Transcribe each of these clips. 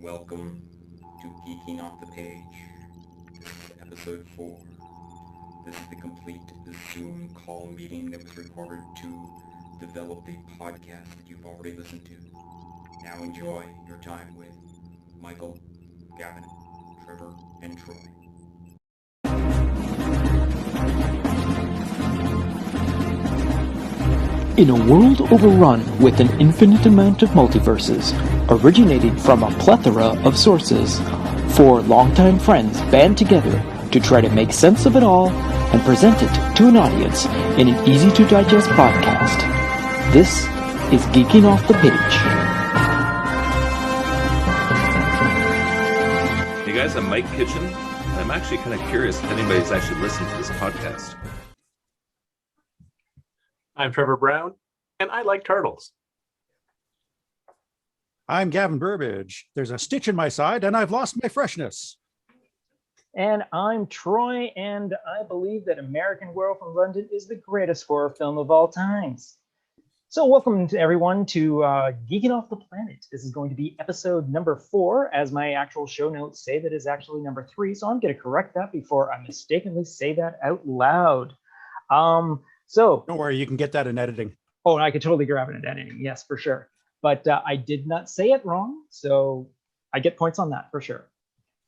Welcome to Geeking Off the Page. This is episode 4. This is the complete Zoom call meeting that was recorded to develop the podcast that you've already listened to. Now enjoy your time with Michael, Gavin, Trevor, and Troy. In a world overrun with an infinite amount of multiverses, originating from a plethora of sources, four longtime friends band together to try to make sense of it all and present it to an audience in an easy-to-digest podcast. This is Geeking Off the Page. Hey guys, I'm Mike Kitchen, and I'm actually kind of curious if anybody's actually listened to this podcast. I'm Trevor Brown, and I like turtles. I'm Gavin Burbage. There's a stitch in my side, and I've lost my freshness. And I'm Troy, and I believe that American Werewolf in London is the greatest horror film of all times. So welcome to everyone to Geeking Off the Planet. This is going to be episode number 4, as my actual show notes say that is actually number 3, so I'm going to correct that before I mistakenly say that out loud. So Don't worry, you can get that in editing. Oh, and I could totally grab it in editing. Yes, for sure. But I did not say it wrong, so I get points on that for sure.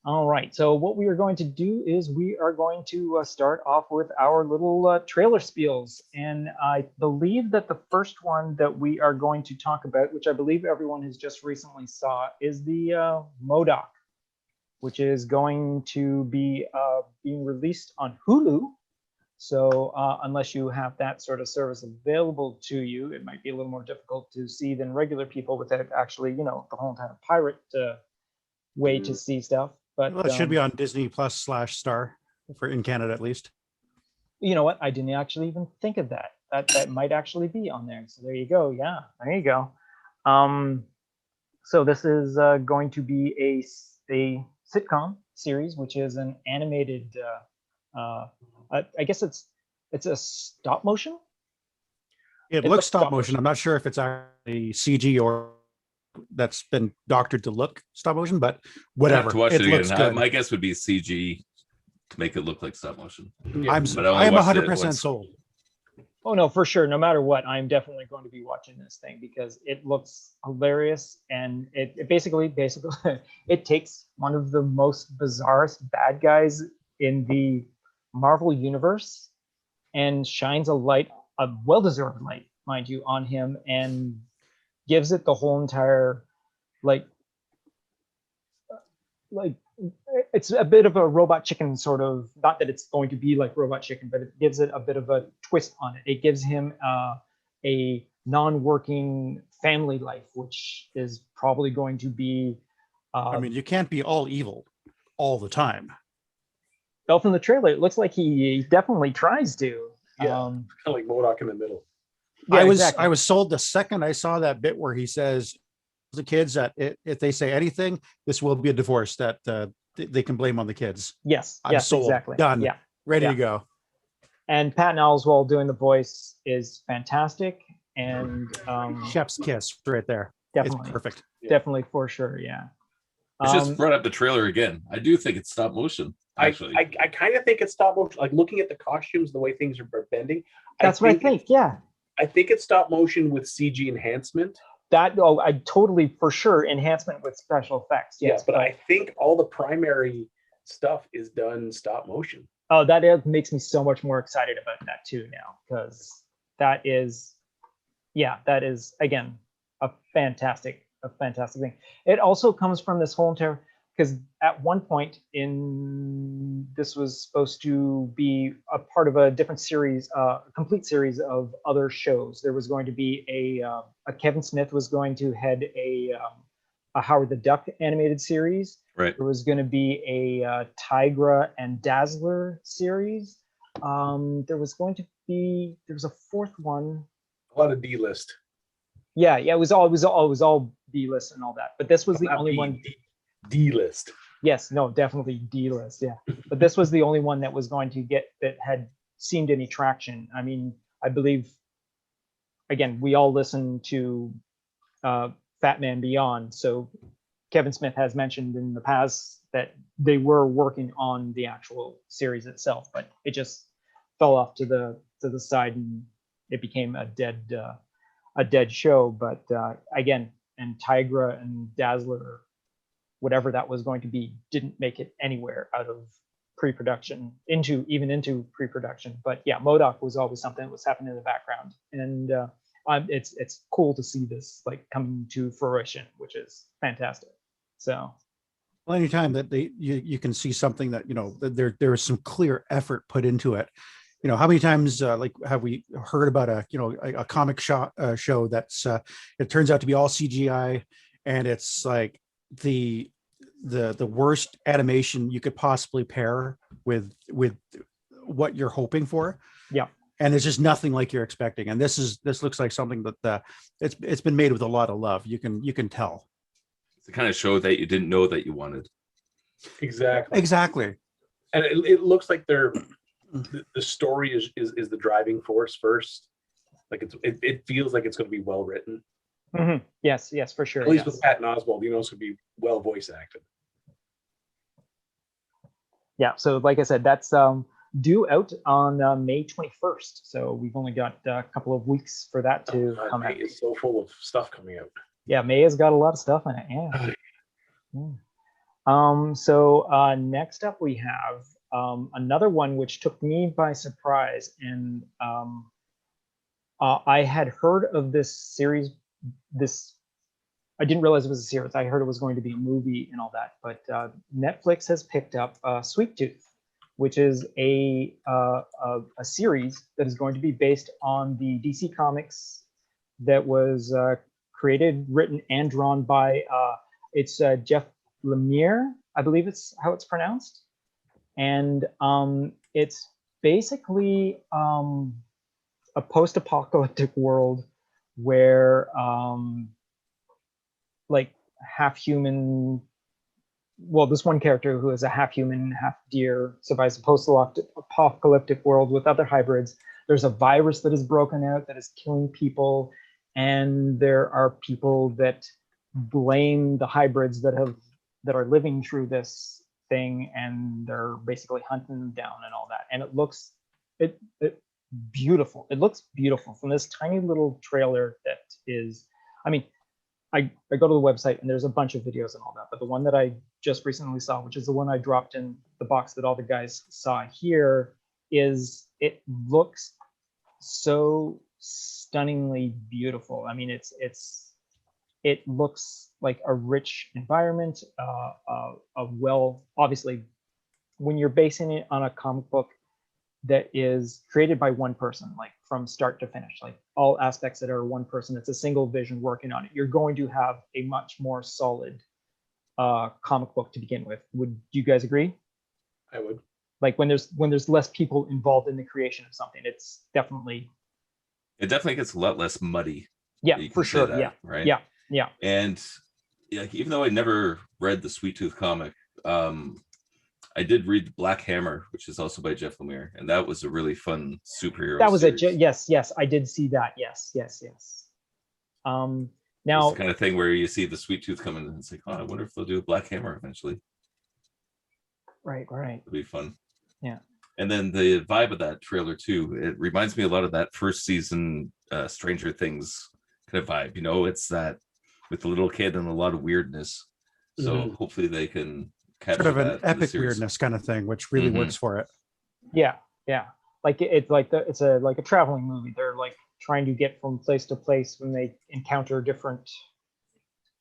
All right. So what we are going to do is we are going to start off with our little trailer spiels. And I believe that the first one that we are going to talk about, which I believe everyone has just recently saw, is the MODOK, which is going to be being released on Hulu. So unless you have that sort of service available to you, it might be a little more difficult to see than regular people without actually, the whole entire pirate way to see stuff. But Well, it should be on Disney Plus / Star for in Canada at least. You know what? I didn't actually even think of that. That might actually be on there. So there you go. Yeah, there you go. So this is going to be a sitcom series, which is an animated. I guess it's a stop motion. It looks stop motion. I'm not sure if it's actually CG or that's been doctored to look stop motion, but whatever. To watch it it looks again. good. My guess would be CG to make it look like stop motion. I am But I only watched it 100% once. sold. Oh no, for sure. No matter what, I'm definitely going to be watching this thing because it looks hilarious, and it basically it takes one of the most bizarrest bad guys in the Marvel universe and shines a well-deserved light, mind you, on him, and gives it the whole entire like it's a bit of a Robot Chicken sort of, not that it's going to be like Robot Chicken, but it gives it a bit of a twist on it. It gives him a non-working family life, which is probably going to be I mean, you can't be all evil all the time. well, from the trailer, it looks like he definitely tries to. Yeah, kind of like MODOK in the middle. Yeah, I was sold the second I saw that bit where he says the kids that if they say anything, this will be a divorce that they can blame on the kids. Yes, I'm yes, sold. exactly. Done. Yeah, Ready yeah. to go. And Patton Oswalt doing the voice is fantastic, and Chef's kiss right there. definitely, It's perfect. definitely for sure. Yeah. It's just brought up the trailer again. I do think it's stop motion, actually. I kind of think it's stop motion. Like looking at the costumes, the way things are bending. That's what I think. Yeah. I think it's stop motion with CG enhancement. I totally for sure enhancement with special effects. Yes, But I think all the primary stuff is done stop motion. Oh, that makes me so much more excited about that too now, because that is again a fantastic thing. It also comes from this whole entire, because at one point this was supposed to be a part of a different series, a complete series of other shows. There was going to be a Kevin Smith was going to head a Howard the Duck animated series. Right. There was going to be a Tigra and Dazzler series. There was a fourth one. A lot of D-list. Yeah, it was all D-list and all that. But this was the only one. D-list. Yes, no, definitely D-list. Yeah, but this was the only one that was going to get that had seemed any traction. I mean, I believe, again, we all listen to Fat Man Beyond, so Kevin Smith has mentioned in the past that they were working on the actual series itself, but it just fell off to the side and it became a dead show. But again, and Tigra and Dazzler, whatever that was going to be, didn't make it anywhere out of pre-production into pre-production. But yeah, MODOK was always something that was happening in the background, and it's cool to see this like coming to fruition, which is fantastic. So Well, anytime that you can see something that, you know, that there is some clear effort put into it. You know, how many times like have we heard about a comic show that's it turns out to be all CGI, and it's like the worst animation you could possibly pair with what you're hoping for. yeah. And it's just nothing like you're expecting. And this looks like something that it's been made with a lot of love. You can tell. It's the kind of show that you didn't know that you wanted. Exactly. And it looks like the story is the driving force first. Like it feels like it's going to be well written. Mm-hmm. Yes, for sure. At least with Patton Oswalt, you know, it's going to be well voice acted. Yeah. So like I said, that's due out on May 21st. So we've only got a couple of weeks for that to come out. May is so full of stuff coming out. Yeah, May has got a lot of stuff in it. Yeah. So next up we have another one which took me by surprise, and I had heard of this series. I didn't realize it was a series. I heard it was going to be a movie and all that, but Netflix has picked up Sweet Tooth, which is a series that is going to be based on the DC Comics that was created, written, and drawn by it's Jeff Lemire, I believe it's how it's pronounced, and it's basically a post-apocalyptic world where like half human, well, this one character who is a half human, half deer survives a post-apocalyptic world with other hybrids. There's a virus that is broken out that is killing people, and there are people that blame the hybrids that are living through this thing, and they're basically hunting them down and all that. And it looks beautiful. It looks beautiful from this tiny little trailer that is, I mean, I go to the website and there's a bunch of videos and all that, but the one that I just recently saw, which is the one I dropped in the box that all the guys saw here, it looks so stunningly beautiful. I mean, it looks like a rich environment, obviously, when you're basing it on a comic book that is created by one person, like from start to finish, like all aspects that are one person, it's a single vision working on it, you're going to have a much more solid comic book to begin with. Would you guys agree? I would. Like when there's less people involved in the creation of something, it definitely gets a lot less muddy. Yeah, for sure. That, yeah, right. Yeah. And like, even though I never read the Sweet Tooth comic, I did read Black Hammer, which is also by Jeff Lemire, and that was a really fun superhero. That was series. Yes, I did see that. Yes. Now it's the kind of thing where you see the Sweet Tooth coming, and it's like, oh, I wonder if they'll do a Black Hammer eventually. Right. It'll be fun. Yeah. And then the vibe of that trailer too, it reminds me a lot of that first season Stranger Things kind of vibe. You know, it's that with the little kid and a lot of weirdness. So hopefully they can capture Sort of that an epic weirdness kind of thing, which really works for it. Yeah. Like it's like it's a traveling movie. They're like trying to get from place to place when they encounter different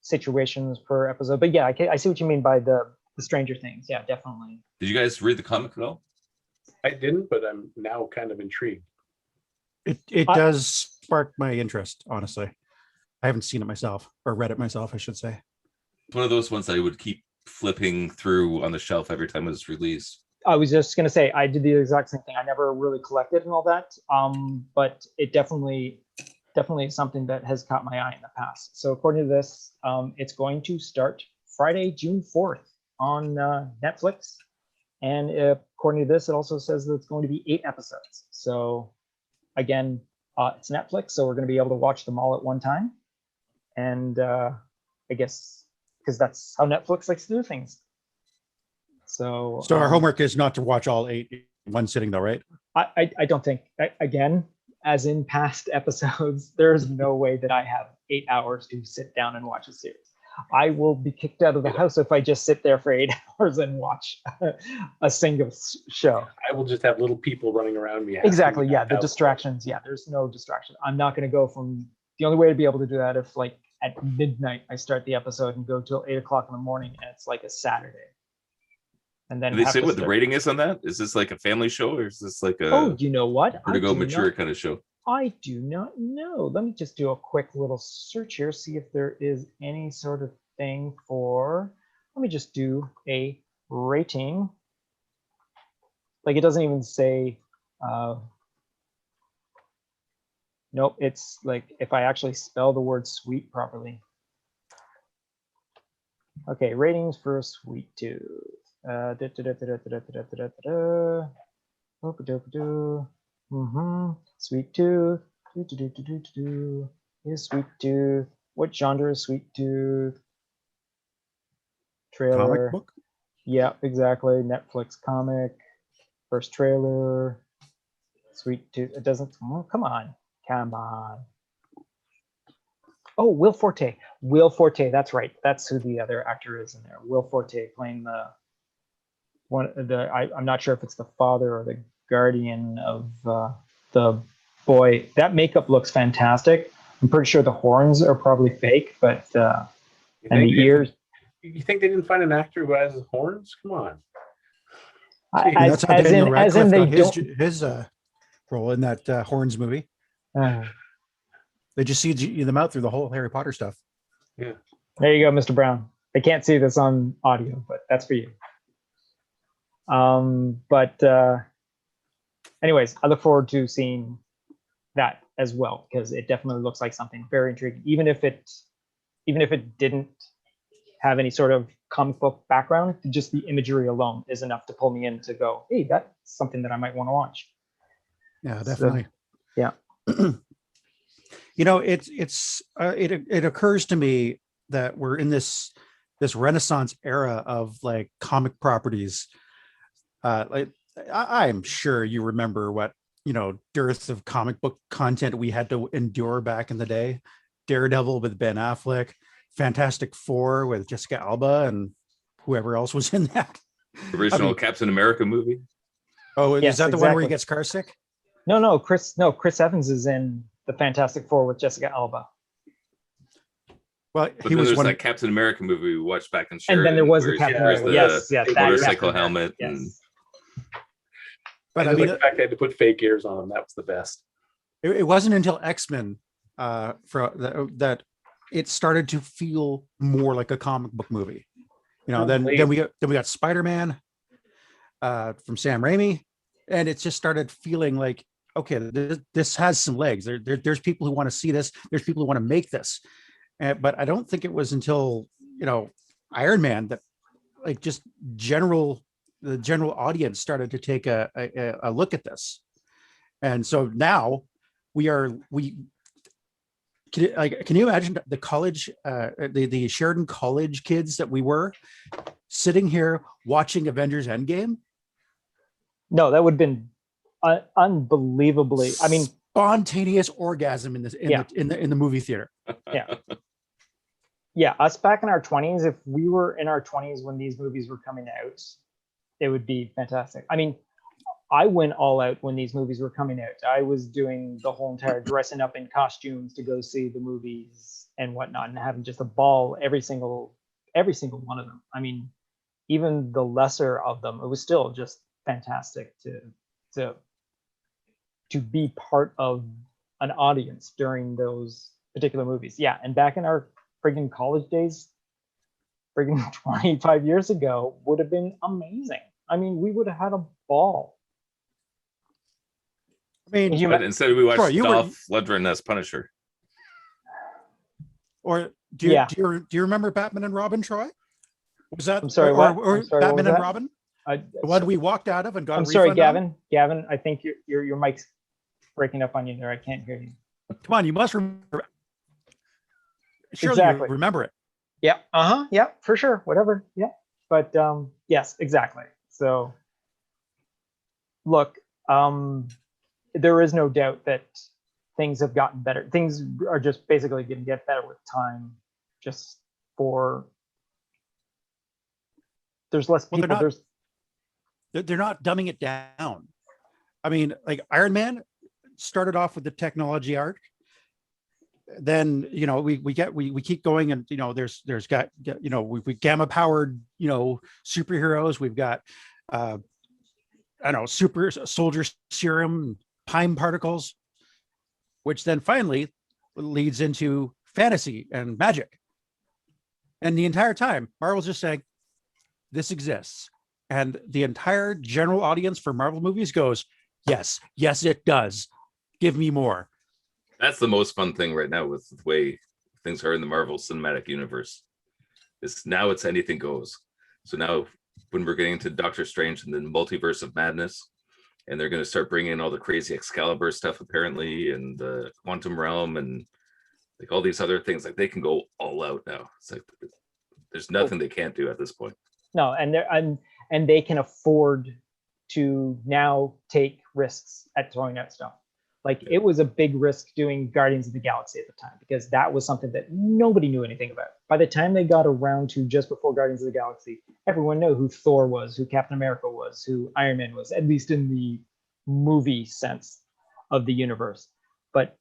situations per episode. But yeah, I see what you mean by the Stranger Things. Yeah, definitely. Did you guys read the comic at all? I didn't, but I'm now kind of intrigued. It does spark my interest, honestly. I haven't seen it myself, or read it myself, I should say. It's one of those ones I would keep flipping through on the shelf every time it was released. I was just gonna say I did the exact same thing. I never really collected and all that, but it definitely is something that has caught my eye in the past. So according to this, it's going to start Friday, June 4th on Netflix, and according to this, it also says that it's going to be 8 episodes. So again, it's Netflix, so we're going to be able to watch them all at one time, and I guess because that's how Netflix likes to do things. So our homework is not to watch all 8 in one sitting, though, right? I don't think, again, as in past episodes, there's no way that I have 8 hours to sit down and watch a series. I will be kicked out of the house if I just sit there for 8 hours and watch a single show. I will just have little people running around me. Exactly. Yeah. The distractions. Yeah. There's no distraction. I'm not going to go from the only way to be able to do that if like at midnight I start the episode and go till 8 o'clock in the morning and it's like a Saturday. And then do they say what the rating is on that? Is this like a family show or is this like a you know what? Vertigo mature kind of show? I do not know. Let me just do a quick little search here, see if there is any sort of thing for. Let me just do a rating. Like it doesn't even say. Nope, it's like if I actually spell the word sweet properly. Okay, ratings for Sweet Tooth. Sweet Tooth. Is Sweet Tooth. What genre is Sweet Tooth? Trailer. Comic book? Yeah, exactly. Netflix comic. First trailer. Sweet Tooth. It doesn't. Oh, come on. Come on. Oh, Will Forte. Will Forte. That's right. That's who the other actor is in there. Will Forte playing the one. I'm not sure if it's the father or the guardian of the boy. That makeup looks fantastic. I'm pretty sure the horns are probably fake, but and the ears. You think they didn't find an actor who has horns? Come on. That's how Daniel Radcliffe got his role in that Horns movie. They just see them out through the whole Harry Potter stuff. Yeah. There you go, Mr. Brown. I can't see this on audio, but that's for you. Anyways, I look forward to seeing that as well because it definitely looks like something very intriguing. Even if it didn't have any sort of comic book background, just the imagery alone is enough to pull me in to go, hey, that's something that I might want to watch. Yeah, definitely. So, yeah. You know, it occurs to me that we're in this Renaissance era of like comic properties. Like I'm sure you remember what, you know, dearth of comic book content we had to endure back in the day. Daredevil with Ben Affleck, Fantastic Four with Jessica Alba and whoever else was in that. Original Captain America movie. Oh, yes, is that the one where he gets car sick? No, Chris Evans is in the Fantastic Four with Jessica Alba. Well, he was that Captain America movie we watched back in Sheridan. And then there was the Captain America. Yes, motorcycle helmet. Yes. And... But I mean, the fact they had to put fake ears on him, that was the best. It wasn't until X-Men that it started to feel more like a comic book movie. You know, then we got Spider-Man from Sam Raimi, and it just started feeling like, okay, this has some legs. There's people who want to see this. There's people who want to make this. But I don't think it was until, you know, Iron Man that like just the general audience started to take a look at this. And so now can you imagine the college, the Sheridan College kids that we were sitting here watching Avengers Endgame? No, that would have been unbelievably. I mean, spontaneous orgasm in the movie theater. Yeah, us back in our 20s. If we were in our 20s when these movies were coming out, it would be fantastic. I mean, I went all out when these movies were coming out. I was doing the whole entire dressing up in costumes to go see the movies and whatnot, and having just a ball every single one of them. I mean, even the lesser of them, it was still just fantastic to be part of an audience during those particular movies. Yeah, and back in our friggin' college days, friggin' 25 years ago, would have been amazing. I mean, we would have had a ball. I mean, instead we watched Dolph Lundgren as Punisher. Or do you remember Batman and Robin, Troy? Was that I'm sorry, or Batman and Robin? What we walked out of and got. I'm sorry, Gavin. Gavin, I think your mic's breaking up on you there. I can't hear you. Come on, you must remember. Surely exactly. You remember it. Yeah. Yeah, for sure. Whatever. Yeah. But yes, exactly. So look, there is no doubt that things have gotten better. Things are just basically going to get better with time. Just for there's less Well, people. they're not dumbing it down. I mean, like Iron Man started off with the technology arc. Then we keep going, and there's got we gamma powered superheroes. We've got I don't know, super soldier serum, Pime particles, which then finally leads into fantasy and magic. And the entire time, Marvel's just saying, this exists. And the entire general audience for Marvel movies goes, yes, yes, it does. Give me more. That's the most fun thing right now with the way things are in the Marvel Cinematic Universe. Is now it's anything goes. So now when we're getting into Doctor Strange and the Multiverse of Madness, and they're going to start bringing in all the crazy Excalibur stuff apparently, and the Quantum Realm, and like all these other things, like they can go all out now. It's like there's nothing they can't do at this point. No, and they can afford to now take risks at throwing out stuff. Like it was a big risk doing Guardians of the Galaxy at the time because that was something that nobody knew anything about. By the time they got around to just before Guardians of the Galaxy, everyone knew who Thor was, who Captain America was, who Iron Man was, at least in the movie sense of the universe. But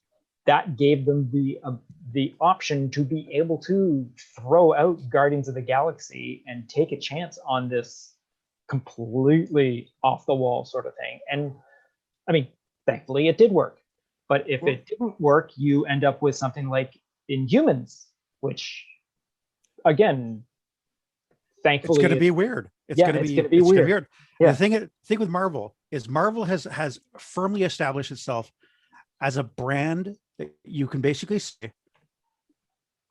that gave them the option to be able to throw out Guardians of the Galaxy and take a chance on this completely off the wall sort of thing. And I mean, thankfully it did work. But if it didn't work, you end up with something like Inhumans, which again, thankfully it's going to be weird. It's going to be weird. Yeah. The thing with Marvel is Marvel has firmly established itself as a brand that you can basically say,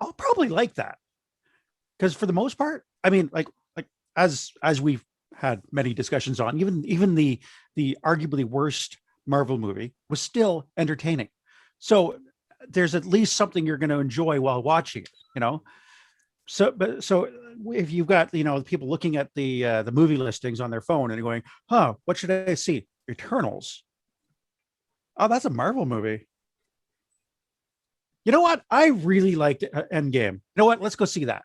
I'll probably like that. Because for the most part, I mean, like as we've had many discussions on, even the arguably worst Marvel movie was still entertaining. So there's at least something you're going to enjoy while watching it, So if you've got people looking at the movie listings on their phone and going, what should I see? Eternals. Oh, that's a Marvel movie. You know what? I really liked Endgame. You know what? Let's go see that.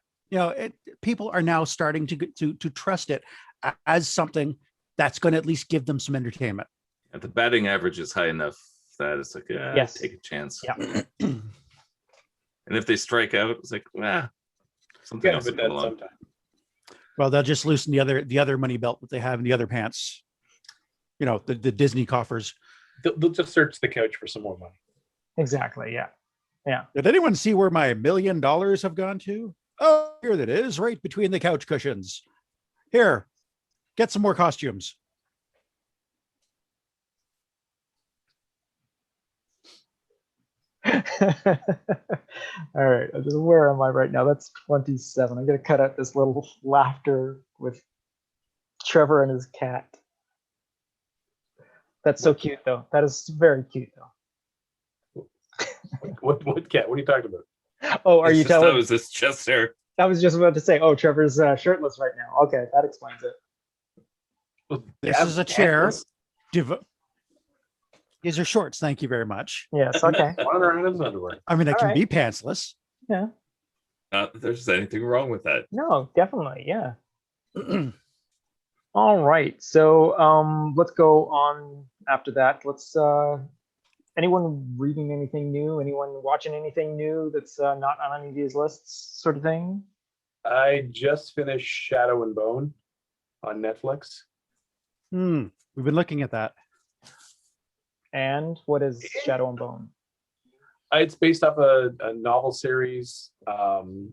People are now starting to trust it as something that's going to at least give them some entertainment. And the batting average is high enough that it's like, yes, take a chance. Yeah. And if they strike out, it's like, something else will come along. Sometime. Well, they'll just loosen the other money belt that they have in the other pants. The Disney coffers. They'll just search the couch for some more money. Exactly. Yeah. Yeah. Did anyone see where my $1 million have gone to? Oh, here that is, right between the couch cushions. Here, get some more costumes. All right. Where am I right now? That's 27. I'm going to cut out this little laughter with Trevor and his cat. That's so cute, though. That is very cute, though. What cat? What are you talking about? Oh, are you telling? That was his chest hair. I was just about to say, Trevor's shirtless right now. Okay, that explains it. Well, this is a chair. These are shorts. Thank you very much. Yes. Okay. Running around in his underwear. I mean, I can be pantsless. Yeah. Not that there's anything wrong with that. No, definitely. Yeah. All right. So let's go on after that. Let's anyone reading anything new? Anyone watching anything new that's not on any of these lists, sort of thing? I just finished Shadow and Bone on Netflix. We've been looking at that. And what is Shadow and Bone? It's based off a novel series,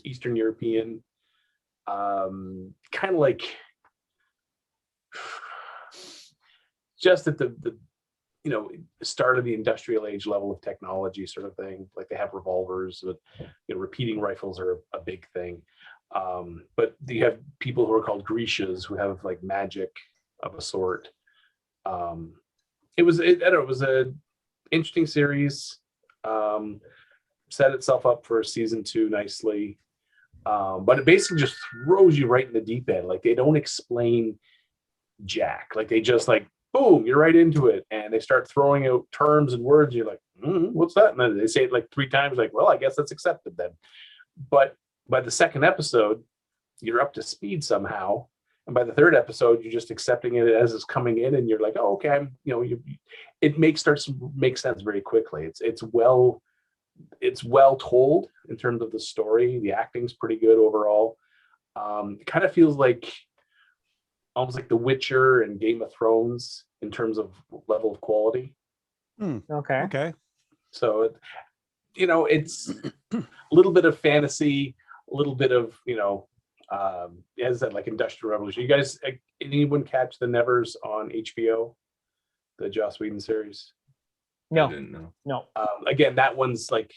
Eastern European, kind of like just at the start of the industrial age level of technology sort of thing. Like they have revolvers, but repeating rifles are a big thing. But you have people who are called Grishas who have like magic of a sort. It was an interesting series. Set itself up for season 2 nicely. But it basically just throws you right in the deep end. Like they don't explain jack. Like they just like, boom, you're right into it. And they start throwing out terms and words. You're like, what's that? And then they say it like 3 times, like, well, I guess that's accepted then. But by the second episode, you're up to speed somehow. And by the third episode, you're just accepting it as it's coming in, and you're like, oh, okay, it starts to make sense very quickly. It's well told in terms of the story. The acting's pretty good overall. It kind of feels like almost like The Witcher and Game of Thrones in terms of level of quality. Okay. So, it's a little bit of fantasy, a little bit of, as that like Industrial Revolution. You guys, anyone catch The Nevers on HBO, the Joss Whedon series? I No, didn't know. no. Again, that one's like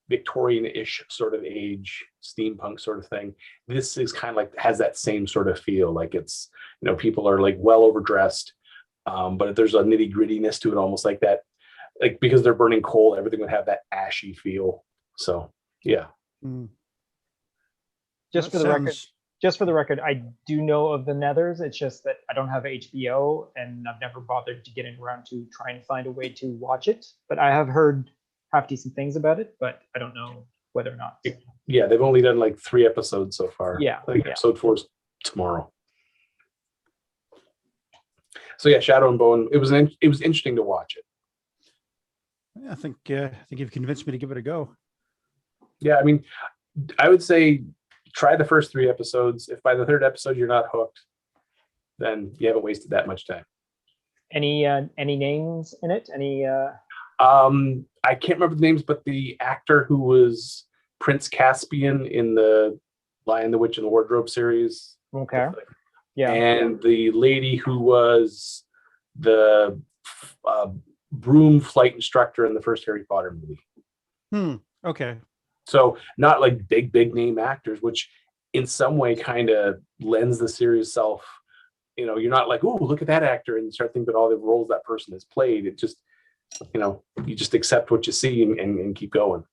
Victorian-ish sort of age, steampunk sort of thing. This is kind of like has that same sort of feel. Like it's, people are like well overdressed, but there's a nitty grittiness to it, almost like that. Like because they're burning coal, everything would have that ashy feel. So yeah. Just for the record, I do know of The Nethers. It's just that I don't have HBO, and I've never bothered to get around to try and find a way to watch it. But I have heard half decent things about it, but I don't know whether or not. Yeah, they've only done like 3 episodes so far. Yeah, I think episode 4 is tomorrow. So yeah, Shadow and Bone. It was interesting to watch it. I think you've convinced me to give it a go. Yeah, I mean, I would say try the first 3 episodes. If by the 3rd episode you're not hooked, then you haven't wasted that much time. Any names in it? I can't remember the names, but the actor who was Prince Caspian in the Lion, the Witch, and the Wardrobe series. Okay. Yeah. And the lady who was the broom flight instructor in the first Harry Potter movie. Okay. So not like big name actors, which in some way kind of lends the series self. You're not like, oh, look at that actor, and you start thinking about all the roles that person has played. It just, you just accept what you see and keep going.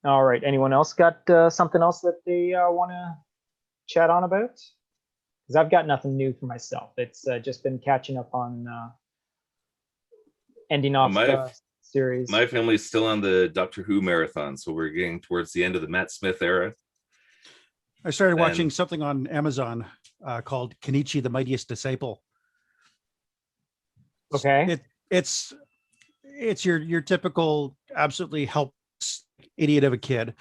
All right. Anyone else got something else that they want to chat on about? Because I've got nothing new for myself. It's just been catching up on ending off the series. My family's still on the Doctor Who marathon, so we're getting towards the end of the Matt Smith era. I started watching something on Amazon called Kenichi, the Mightiest Disciple. Okay. It's your typical absolutely helpless idiot of a kid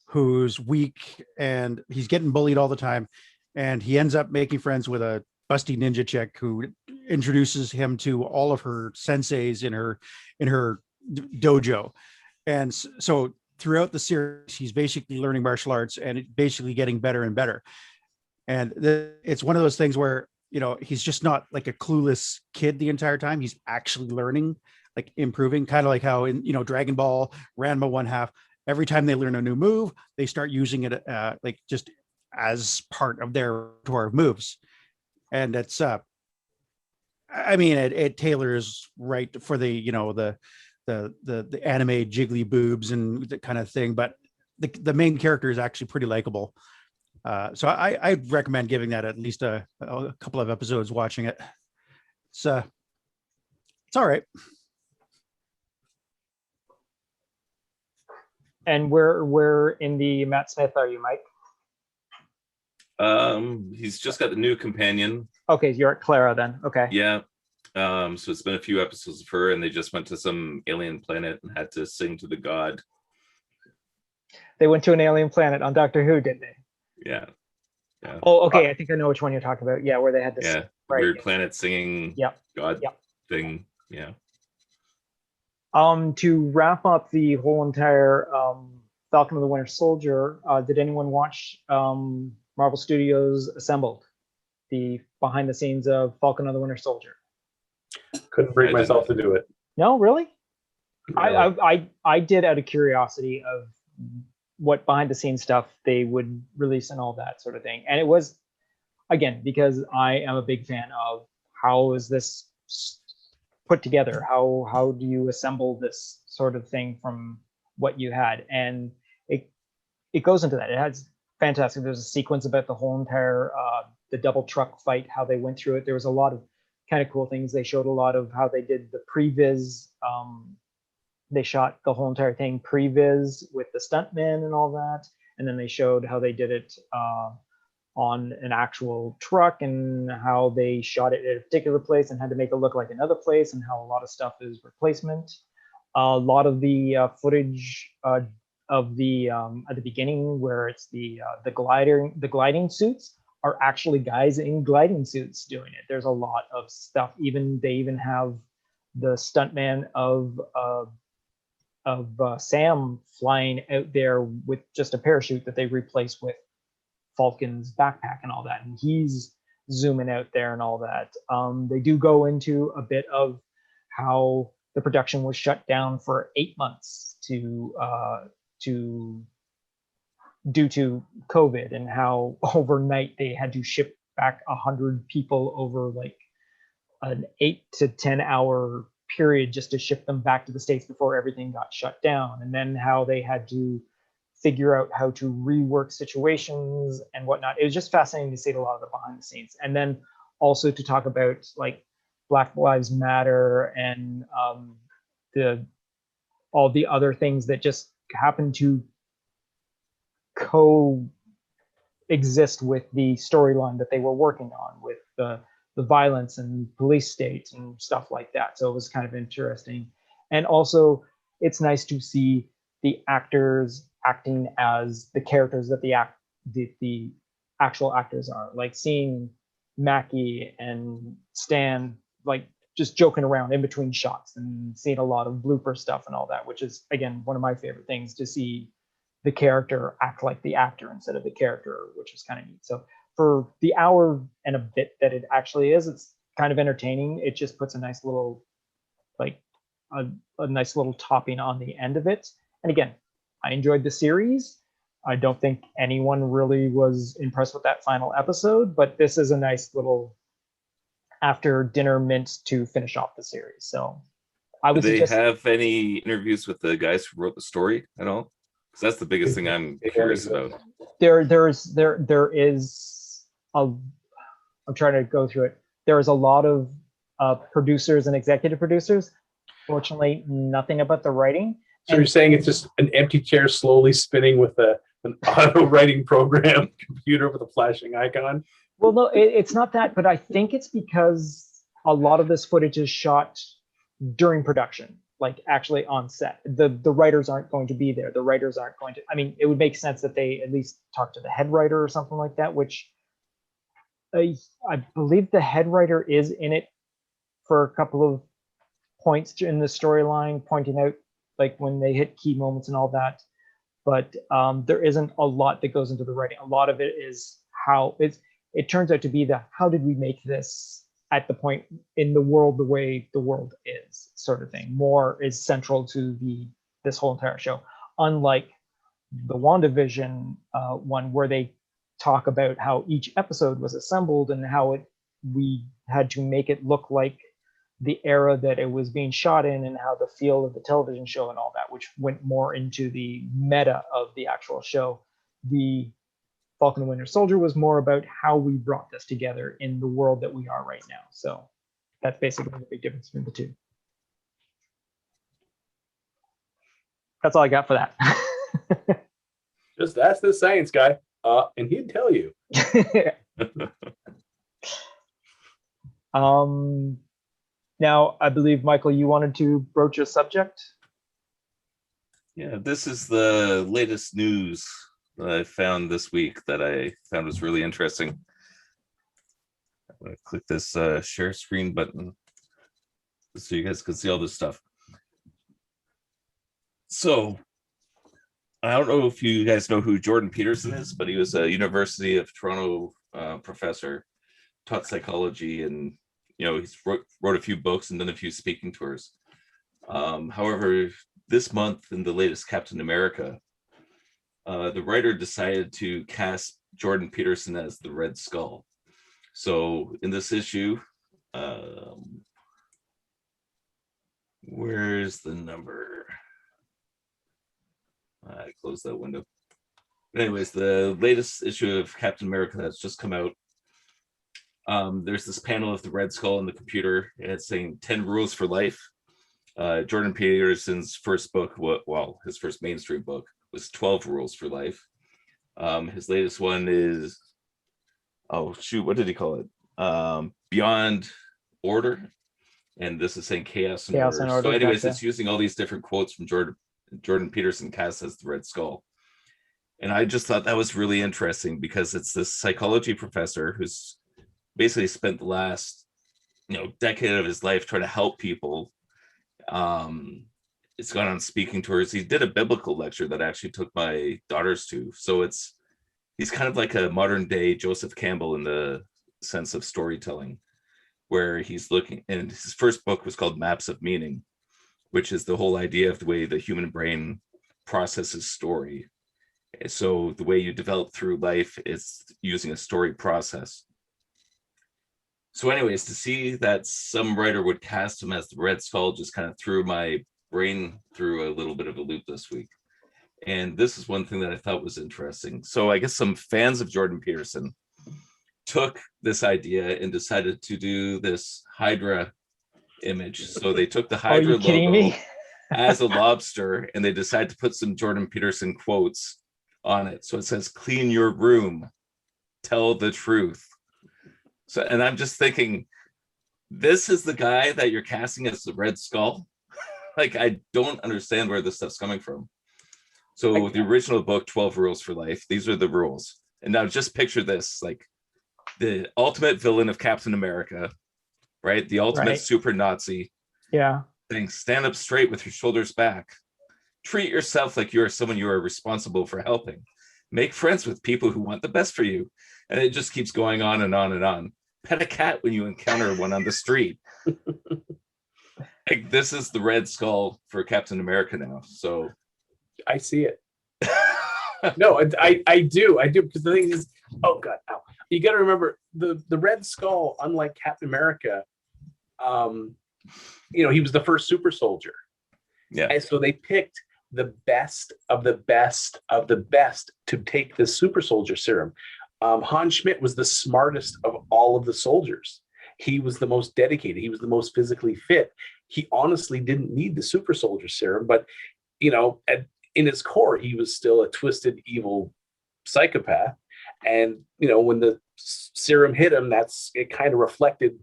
who's weak and he's getting bullied all the time, and he ends up making friends with a busty ninja chick who introduces him to all of her senseis in her dojo. And so throughout the series, he's basically learning martial arts and basically getting better and better. And it's one of those things where, he's just not like a clueless kid the entire time. He's actually learning, like improving, kind of like how in, Dragon Ball, Ranma 1/2, every time they learn a new move, they start using it like just as part of their repertoire of moves. And it's, it tailors right for the anime jiggly boobs and that kind of thing. But the main character is actually pretty likable. So I'd recommend giving that at least a couple of episodes, watching it. It's all right. And where in the Matt Smith are you, Mike? He's just got the new companion. Okay, you're at Clara then. Okay. Yeah. So it's been a few episodes of her, and they just went to some alien planet and had to sing to the god. They went to an alien planet on Doctor Who, did they? Yeah. Oh, okay. I think I know which one you're talking about. Yeah, where they had this weird planet singing god thing. Yeah. To wrap up the whole entire Falcon and the Winter Soldier, did anyone watch Marvel Studios Assembled, the behind the scenes of Falcon and the Winter Soldier? Couldn't bring myself to do it. No, really? No. I did, out of curiosity of what behind the scenes stuff they would release and all that sort of thing. And it was, again, because I am a big fan of how is this put together? How do you assemble this sort of thing from what you had, and it goes into that. It has fantastic. There's a sequence about the whole entire the double truck fight, how they went through it. There was a lot of kind of cool things. They showed a lot of how they did the previs. They shot the whole entire thing previs with the stuntmen and all that, and then they showed how they did it on an actual truck, and how they shot it at a particular place and had to make it look like another place, and how a lot of stuff is replacement. A lot of the footage of the at the beginning, where it's the gliding suits, are actually guys in gliding suits doing it. There's a lot of stuff. They even have the stuntman of Sam flying out there with just a parachute that they replaced with Falcon's backpack and all that, and he's zooming out there and all that. They do go into a bit of how the production was shut down for 8 months due to COVID, and how overnight they had to ship back 100 people over like an 8 to 10 hour period just to ship them back to the States before everything got shut down. And then how they had to figure out how to rework situations and whatnot. It was just fascinating to see a lot of the behind the scenes. And then also to talk about like Black Lives Matter and all the other things that just happen to coexist with the storyline that they were working on, with the violence and police state and stuff like that. So it was kind of interesting. And also it's nice to see the actors acting as the characters that the actual actors are. Like seeing Mackie and Stan like just joking around in between shots, and seeing a lot of blooper stuff and all that, which is again one of my favorite things, to see the character act like the actor instead of the character, which is kind of neat. So for the hour and a bit that it actually is, it's kind of entertaining. It just puts a nice little like a nice little topping on the end of it. And again, I enjoyed the series. I don't think anyone really was impressed with that final episode, but this is a nice little after dinner mint to finish off the series. So I would Do they have any interviews with the guys who wrote the story at all? Because that's the biggest thing I'm curious about. There is I'm trying to go through it. There is a lot of producers and executive producers. Fortunately, nothing about the writing. So you're saying it's just an empty chair slowly spinning with an auto writing program computer with a flashing icon? Well, no, it's not that, but I think it's because a lot of this footage is shot during production, like actually on set. The writers aren't going to be there. The writers aren't going to, I mean, it would make sense that they at least talk to the head writer or something like that, which I believe the head writer is in it for a couple of points in the storyline, pointing out like when they hit key moments and all that. But there isn't a lot that goes into the writing. A lot of it is how it turns out to be how did we make this at the point in the world the way the world is, sort of thing. More is central to this whole entire show. Unlike the WandaVision one, where they talk about how each episode was assembled and how we had to make it look like the era that it was being shot in, and how the feel of the television show and all that, which went more into the meta of the actual show. The Falcon and Winter Soldier was more about how we brought this together in the world that we are right now. So that's basically the big difference between the two. That's all I got for that. Just ask the science guy, and he'd tell you. Now, I believe, Michael, you wanted to broach a subject? Yeah, this is the latest news that I found this week that I found was really interesting. I'm going to click this share screen button so you guys can see all this stuff. So, I don't know if you guys know who Jordan Peterson is, but he was a University of Toronto professor, taught psychology, and he's wrote a few books and done a few speaking tours. However, this month in the latest Captain America, the writer decided to cast Jordan Peterson as the Red Skull. So in this issue, where's the number? I closed that window. But anyways, the latest issue of Captain America that's just come out. There's this panel of the Red Skull on the computer, and it's saying 10 rules for life. Jordan Peterson's first book, his first mainstream book was 12 rules for life. His latest one is, what did he call it? Beyond Order. And this is saying chaos and order. So anyways, it's using all these different quotes from Jordan Peterson cast as the Red Skull. And I just thought that was really interesting because it's this psychology professor who's basically spent the last, decade of his life trying to help people. It's gone on speaking tours. He did a biblical lecture that I actually took my daughters to. So he's kind of like a modern day Joseph Campbell in the sense of storytelling, where he's looking, and his first book was called Maps of Meaning, which is the whole idea of the way the human brain processes story. So the way you develop through life is using a story process. So anyways, to see that some writer would cast him as the Red Skull just kind of threw my brain through a little bit of a loop this week. And this is one thing that I thought was interesting. So I guess some fans of Jordan Peterson took this idea and decided to do this Hydra image. So they took the Hydra logo as a lobster, and they decided to put some Jordan Peterson quotes on it. So it says, "Clean your room, tell the truth." So, and I'm just thinking, this is the guy that you're casting as the Red Skull? Like, I don't understand where this stuff's coming from. So the original book, 12 Rules for Life, these are the rules. And now just picture this, like the ultimate villain of Captain America, right? The ultimate super Nazi. Yeah. Saying, stand up straight with your shoulders back. Treat yourself like you are someone you are responsible for helping. Make friends with people who want the best for you. And it just keeps going on and on and on. Pet a cat when you encounter one on the street. Like, this is the Red Skull for Captain America now. So I see it. No, I do, because the thing is, oh god, ow. You got to remember the Red Skull, unlike Captain America, he was the first super soldier. Yeah. And so they picked the best of the best of the best to take the super soldier serum. Hans Schmidt was the smartest of all of the soldiers. He was the most dedicated. He was the most physically fit. He honestly didn't need the super soldier serum, but in his core, he was still a twisted, evil psychopath. And when the serum hit him, it kind of reflected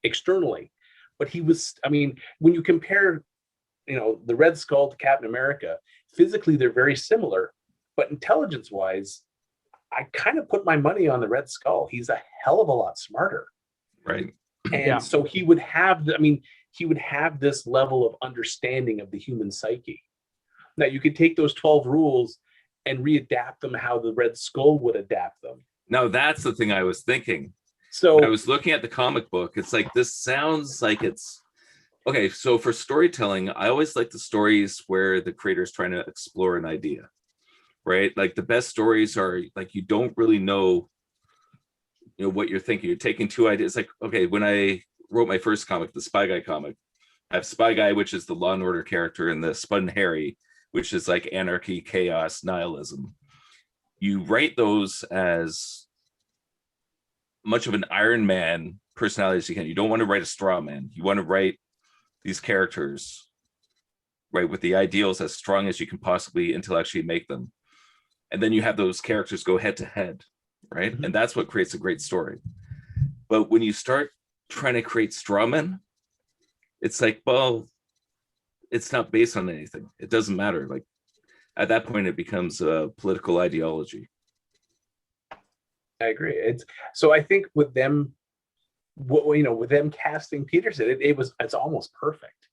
externally. But he was, when you compare, the Red Skull to Captain America, physically they're very similar, but intelligence-wise, I kind of put my money on the Red Skull. He's a hell of a lot smarter. Right. And so he would have, he would have this level of understanding of the human psyche. Now you could take those 12 rules and readapt them how the Red Skull would adapt them. Now that's the thing I was thinking. So when I was looking at the comic book, it's like, this sounds like it's, okay, so for storytelling, I always like the stories where the creator's trying to explore an idea. Right? Like the best stories are like, you don't really know, what you're thinking. You're taking two ideas. Like, okay, when I wrote my first comic, the Spy Guy comic, I have Spy Guy, which is the Law and Order character, and the Spud and Harry, which is like anarchy, chaos, nihilism. You write those as much of an Iron Man personality as you can. You don't want to write a straw man. You want to write these characters, right, with the ideals as strong as you can possibly intellectually make them. And then you have those characters go head to head, right? Mm-hmm. And that's what creates a great story. But when you start trying to create straw men, it's like, well, it's not based on anything. It doesn't matter. Like, at that point, it becomes a political ideology. I agree. So I think with them, with them casting Peterson, it's almost perfect.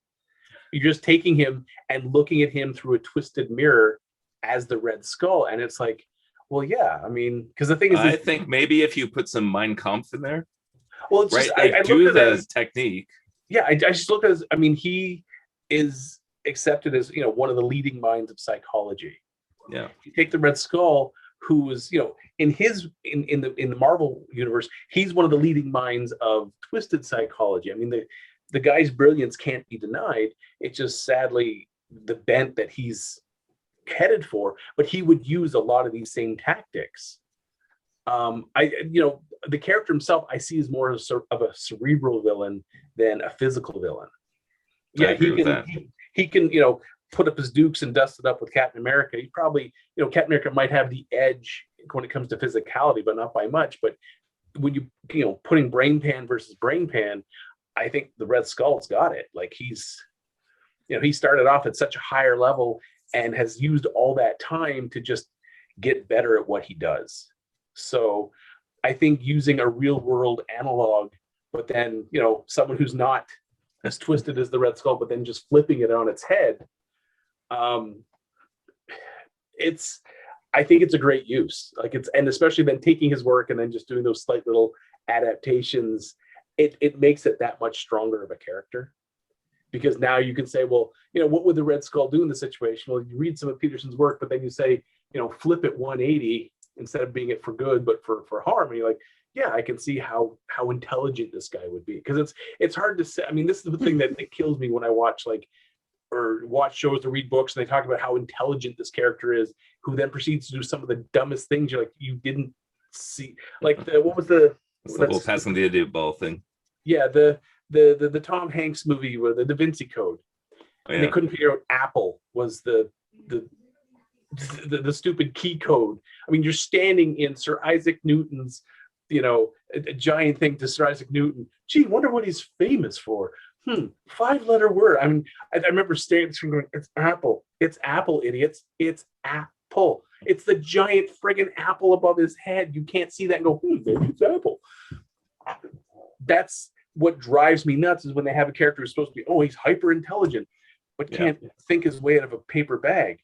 You're just taking him and looking at him through a twisted mirror as the Red Skull, and it's like, well, yeah, because the thing is, I think maybe if you put some Mein Kampf in there, well, it's right, just, like, I do the technique. Yeah, I just look at it as, he is accepted as one of the leading minds of psychology. Yeah, you take the Red Skull, who is in the Marvel universe, he's one of the leading minds of twisted psychology. The guy's brilliance can't be denied. It's just sadly the bent that he's headed for, but he would use a lot of these same tactics. The character himself I see as more of a cerebral villain than a physical villain. Yeah, he can put up his dukes and dust it up with Captain America. He probably, Captain America might have the edge when it comes to physicality, but not by much. But when putting brain pan versus brain pan, I think the Red Skull's got it. Like he started off at such a higher level and has used all that time to just get better at what he does. So I think using a real world analog, but then, someone who's not as twisted as the Red Skull, but then just flipping it on its head, I think it's a great use. And especially then taking his work and then just doing those slight little adaptations, it makes it that much stronger of a character. Because now you can say, well, what would the Red Skull do in the situation? Well, you read some of Peterson's work, but then you say, flip it 180 instead of being it for good, but for harm. And you're like, yeah, I can see how intelligent this guy would be. Because it's hard to say. I mean, this is the thing that kills me when I watch shows or read books and they talk about how intelligent this character is, who then proceeds to do some of the dumbest things you're like, you didn't see. Like what was the whole passing the idea ball thing? Yeah, the Tom Hanks movie where the Da Vinci Code. Oh, yeah. And they couldn't figure out Apple was the stupid key code. I mean, you're standing in Sir Isaac Newton's, a giant thing to Sir Isaac Newton. Gee, wonder what he's famous for. 5-letter word. I mean, I remember staring and going, it's Apple. It's Apple, idiots. It's Apple. It's the giant friggin' apple above his head. You can't see that and go, maybe it's Apple. That's what drives me nuts, is when they have a character who's supposed to be, he's hyper intelligent, but can't think his way out of a paper bag.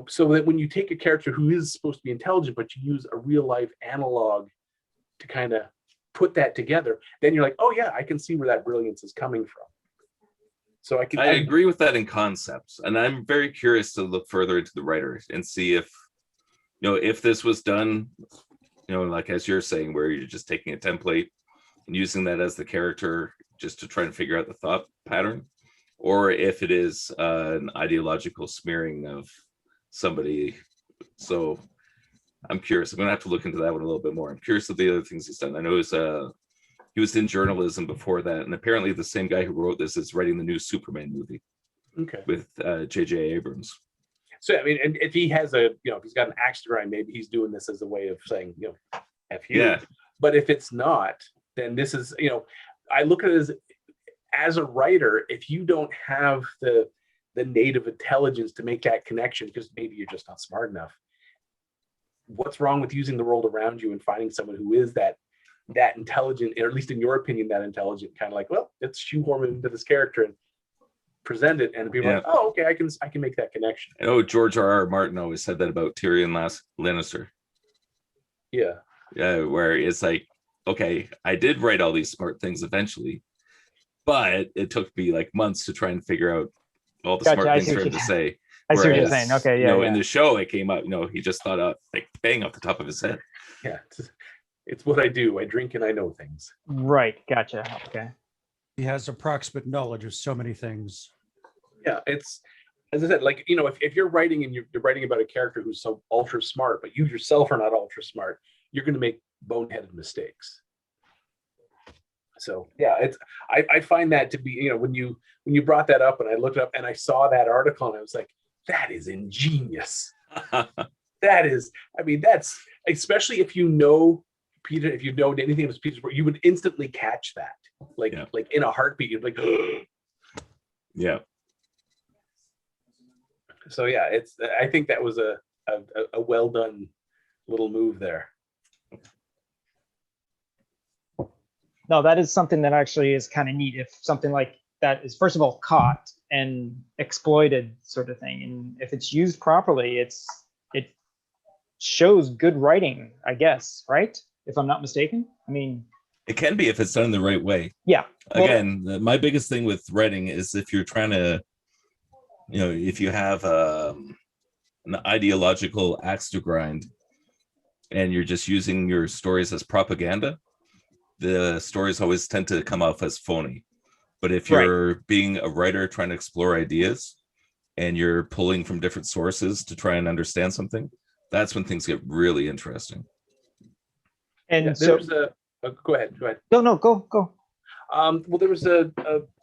So that when you take a character who is supposed to be intelligent, but you use a real life analog to kind of put that together, then you're like, oh yeah, I can see where that brilliance is coming from. So I agree with that in concept, and I'm very curious to look further into the writer and see if if this was done, like as you're saying, where you're just taking a template and using that as the character just to try and figure out the thought pattern, or if it is an ideological smearing of somebody. So I'm curious. I'm gonna have to look into that one a little bit more. I'm curious of the other things he's done. I know he was in journalism before that, and apparently the same guy who wrote this is writing the new Superman movie. Okay. With J.J. Abrams. So I mean, and if he has if he's got an axe to grind, maybe he's doing this as a way of saying, F you. Yeah. But if it's not, then this is, I look at it as a writer, if you don't have the native intelligence to make that connection, because maybe you're just not smart enough, what's wrong with using the world around you and finding someone who is that intelligent, or at least in your opinion, that intelligent, kind of like, well, let's shoehorn into this character and present it, and people are like, oh, okay, I can make that connection. I know George R.R. Martin always said that about Tyrion Lannister. Yeah, where it's like, okay, I did write all these smart things eventually, but it took me like months to try and figure out all the smart things for him to say. I see what you're saying. Okay, yeah. In the show, it came out. He just thought out like bang off the top of his head. Yeah, it's what I do. I drink and I know things. Right. Gotcha. Okay. He has approximate knowledge of so many things. Yeah, it's, as I said, like, if you're writing and you're writing about a character who's so ultra smart, but you yourself are not ultra smart, you're going to make boneheaded mistakes. So yeah, I find that to be, when you brought that up and I looked up and I saw that article and I was like, that is ingenious. That is, I mean, that's, especially if you know Peter, if you know anything of Peter's work, you would instantly catch that, like in a heartbeat. You'd be like, yeah. So yeah, I think that was a well done little move there. No, that is something that actually is kind of neat. If something like that is, first of all, caught and exploited, sort of thing, and if it's used properly, it shows good writing, I guess, right? If I'm not mistaken. I mean, it can be if it's done the right way. Yeah. Again, my biggest thing with writing is if you're trying to, if you have an ideological axe to grind and you're just using your stories as propaganda, the stories always tend to come off as phony. But if you're being a writer trying to explore ideas and you're pulling from different sources to try and understand something, that's when things get really interesting. And Yeah, so, go ahead. no, go. Well, there was a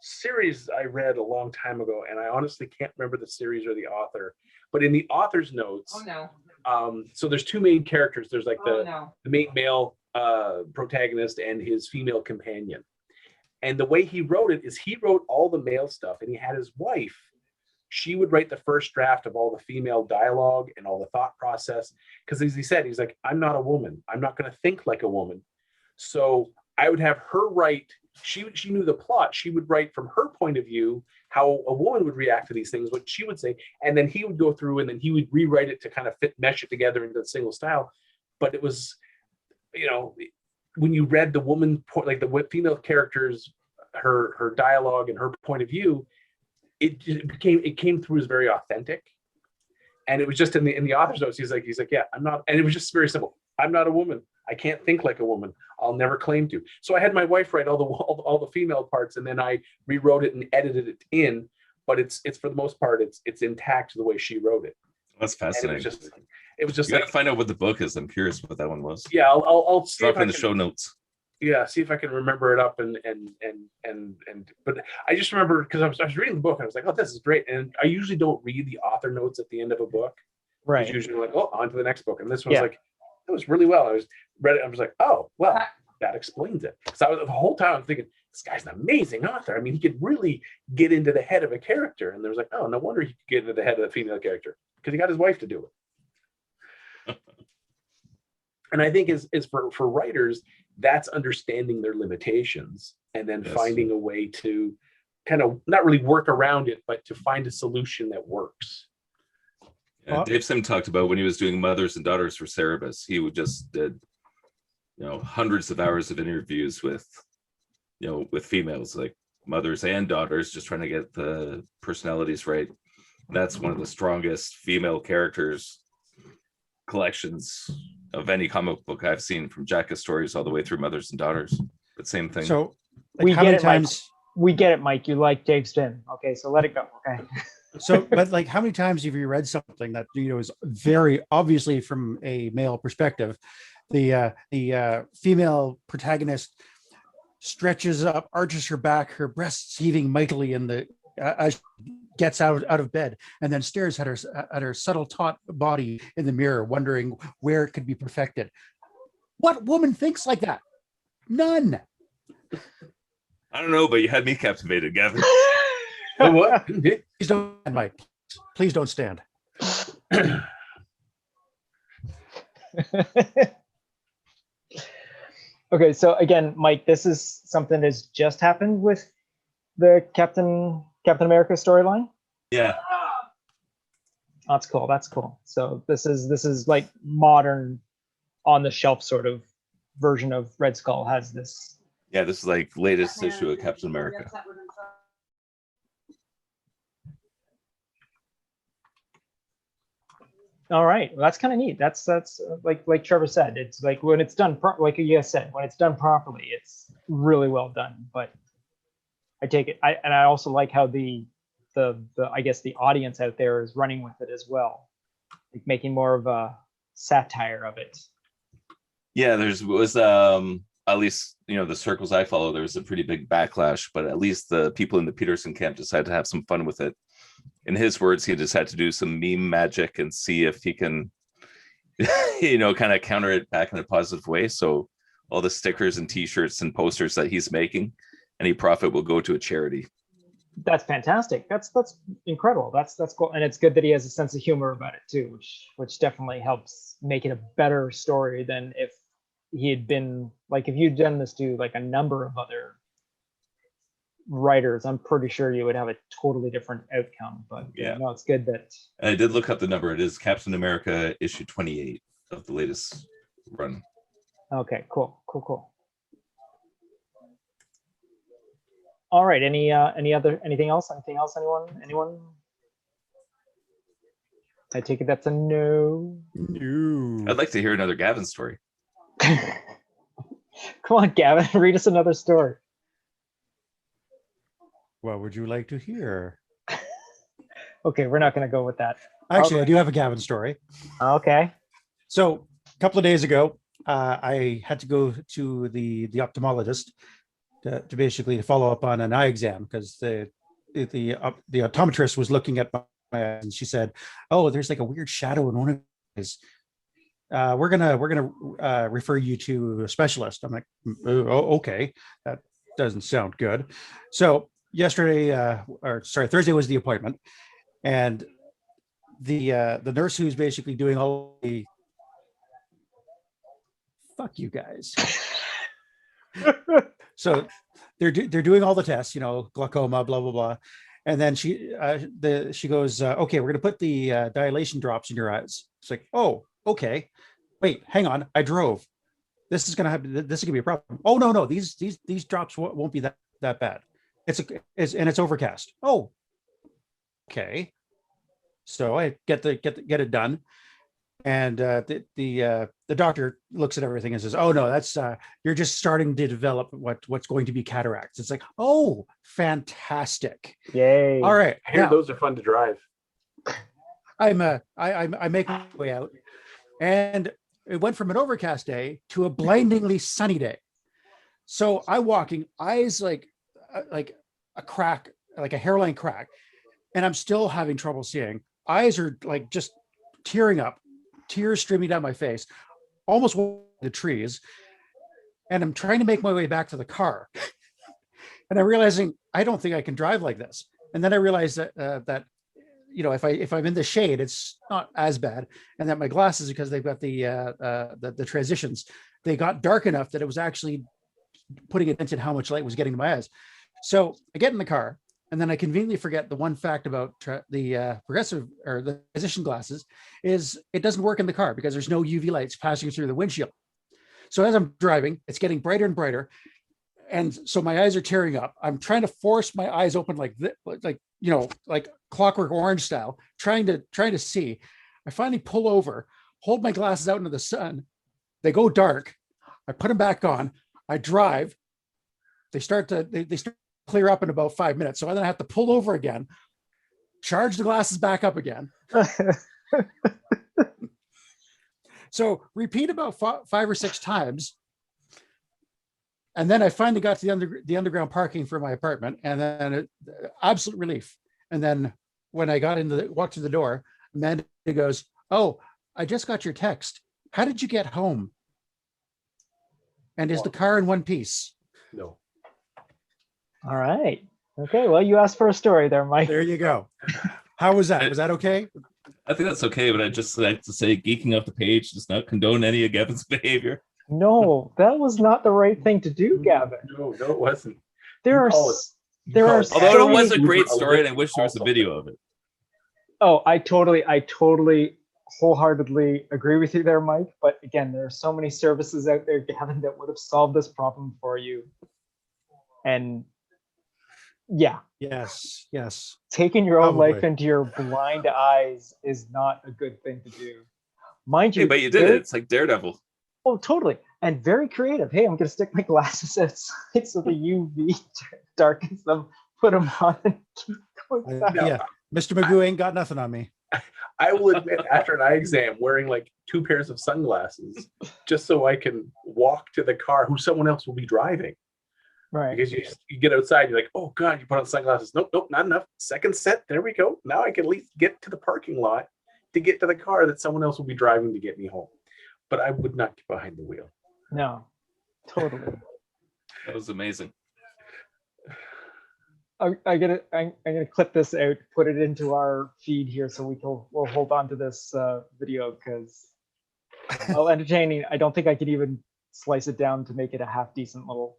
series I read a long time ago, and I honestly can't remember the series or the author. But in the author's notes, so there's two main characters. There's like the main male protagonist and his female companion. And the way he wrote it is he wrote all the male stuff, and he had his wife. She would write the first draft of all the female dialogue and all the thought process. Because as he said, he's like, I'm not a woman. I'm not going to think like a woman. So I would have her write. She knew the plot. She would write from her point of view how a woman would react to these things, what she would say, and then he would go through and then he would rewrite it to kind of mesh it together into a single style. But it was, when you read the woman, like the female characters, her dialogue and her point of view, it came through as very authentic. And it was just in the author's notes, he's like, yeah, I'm not, and it was just very simple. I'm not a woman. I can't think like a woman. I'll never claim to. So I had my wife write all the female parts, and then I rewrote it and edited it in. But it's for the most part, it's intact the way she wrote it. That's fascinating. It was just you gotta find out what the book is. I'm curious what that one was. Yeah, I'll see drop in the show notes. Yeah, see if I can remember it up and but I just remember because I was reading the book and I was like, oh, this is great. And I usually don't read the author notes at the end of a book. Right. It's usually like, oh, on to the next book. And this one was like, it was really well. I read it. I was like, oh, well, that explains it. So the whole time I'm thinking, this guy's an amazing author. I mean, he could really get into the head of a character. And there was like, oh, no wonder he could get into the head of the female character because he got his wife to do it. And I think is for writers, that's understanding their limitations and then finding a way to kind of not really work around it, but to find a solution that works. Dave Sim talked about when he was doing Mothers and Daughters for Cerebus, he would just did, hundreds of hours of interviews with females, like mothers and daughters, just trying to get the personalities right. That's one of the strongest female characters collections of any comic book I've seen, from Jacka's stories all the way through Mothers and Daughters. But same thing. So we get it, Mike. We get it, Mike. You like Dave Sim. Okay, so let it go. Okay. So, but like, how many times have you read something that is very obviously from a male perspective? The female protagonist stretches up, arches her back, her breasts heaving mightily in the as she gets out of bed, and then stares at her subtle taut body in the mirror, wondering where it could be perfected. What woman thinks like that? None. I don't know, but you had me captivated, Gavin. What? Please don't, Mike. Please don't stand. Okay, so again, Mike, this is something that's just happened with the Captain America storyline. Yeah. That's cool. That's cool. So this is like modern, on the shelf sort of version of Red Skull has this. Yeah, this is like latest issue of Captain America. All right, well, that's kind of neat. That's like Trevor said. It's like when it's done like you guys said, when it's done properly, it's really well done. But I take it, I also like how the I guess the audience out there is running with it as well, like making more of a satire of it. Yeah, was at least the circles I follow, there was a pretty big backlash, but at least the people in the Peterson camp decided to have some fun with it. In his words, he just had to do some meme magic and see if he can, kind of counter it back in a positive way. So all the stickers and T-shirts and posters that he's making, any profit will go to a charity. That's fantastic. That's incredible. That's cool, and it's good that he has a sense of humor about it too, which definitely helps make it a better story than if he had been like, if you'd done this to like a number of other writers, I'm pretty sure you would have a totally different outcome. But yeah, no, it's good that I did look up the number. It is Captain America issue 28 of the latest run. Okay, cool. All right, anything else? Anyone? I take it that's a no. I'd like to hear another Gavin story. Come on, Gavin, read us another story. What would you like to hear? Okay, we're not going to go with that. Actually, I do have a Gavin story. Okay. So a couple of days ago, I had to go to the ophthalmologist to basically follow up on an eye exam because the optometrist was looking at my eyes and she said, "Oh, there's like a weird shadow in one of your eyes. We're gonna refer you to a specialist." I'm like, "Oh, okay, that doesn't sound good." So yesterday, Thursday was the appointment, and the nurse who's basically doing all the fuck you guys. So they're doing all the tests, glaucoma, blah blah blah, and then she goes, "Okay, we're gonna put the dilation drops in your eyes." It's like, "Oh, okay. Wait, hang on. I drove. This is gonna be a problem." "Oh no, these drops won't be that bad. It's overcast." "Oh, okay." So I get it done, and the doctor looks at everything and says, "Oh no, that's you're just starting to develop what's going to be cataracts." It's like, "Oh, fantastic! Yay! All right, I hear now those are fun to drive. I make my way out, and it went from an overcast day to a blindingly sunny day. So I'm walking, eyes like a crack, like a hairline crack, and I'm still having trouble seeing. Eyes are like just tearing up, tears streaming down my face, almost the trees. And I'm trying to make my way back to the car. And I'm realizing I don't think I can drive like this. And then I realized that if I'm in the shade, it's not as bad. And that my glasses, because they've got the transitions, they got dark enough that it was actually putting attention how much light was getting to my eyes. So I get in the car, and then I conveniently forget the one fact about the progressive or the transition glasses is it doesn't work in the car because there's no UV lights passing through the windshield. So as I'm driving, it's getting brighter and brighter, and so my eyes are tearing up. I'm trying to force my eyes open like Clockwork Orange style, trying to see. I finally pull over, hold my glasses out into the sun. They go dark. I put them back on. I drive. They start to clear up in about 5 minutes. So then I have to pull over again, charge the glasses back up again. So repeat about 5 or 6 times. And then I finally got to the underground parking for my apartment, and then absolute relief. And then when I walked to the door, Amanda goes, "Oh, I just got your text. How did you get home? And is the car in one piece?" No. All right. Okay. Well, you asked for a story there, Mike. There you go. How was that? Was that okay? I think that's okay, but I just like to say geeking off the page does not condone any of Gavin's behavior. No, that was not the right thing to do, Gavin. No, it wasn't. There are Although so it was many- a great story, and I wish there was a video of it. Oh, I totally wholeheartedly agree with you there, Mike. But again, there are so many services out there, Gavin, that would have solved this problem for you. And yeah, Yes. taking your own Probably. life into your blind eyes is not a good thing to do. Mind you, Hey, but you did it. It's like Daredevil. Oh, totally. And very creative. Hey, I'm going to stick my glasses outside so the UV darkens them, put them on, and keep going back. Yeah. Mr. Magoo ain't got nothing on me. I will admit, after an eye exam, wearing like 2 pairs of sunglasses just so I can walk to the car who someone else will be driving. Right. Because you get outside, you're like, "Oh God, you put on sunglasses." Nope, not enough. Second set, there we go. Now I can at least get to the parking lot to get to the car that someone else will be driving to get me home. But I would not get behind the wheel. No, totally. That was amazing. I'm gonna clip this out, put it into our feed here, so we'll hold on to this video because while entertaining, I don't think I could even slice it down to make it a half decent little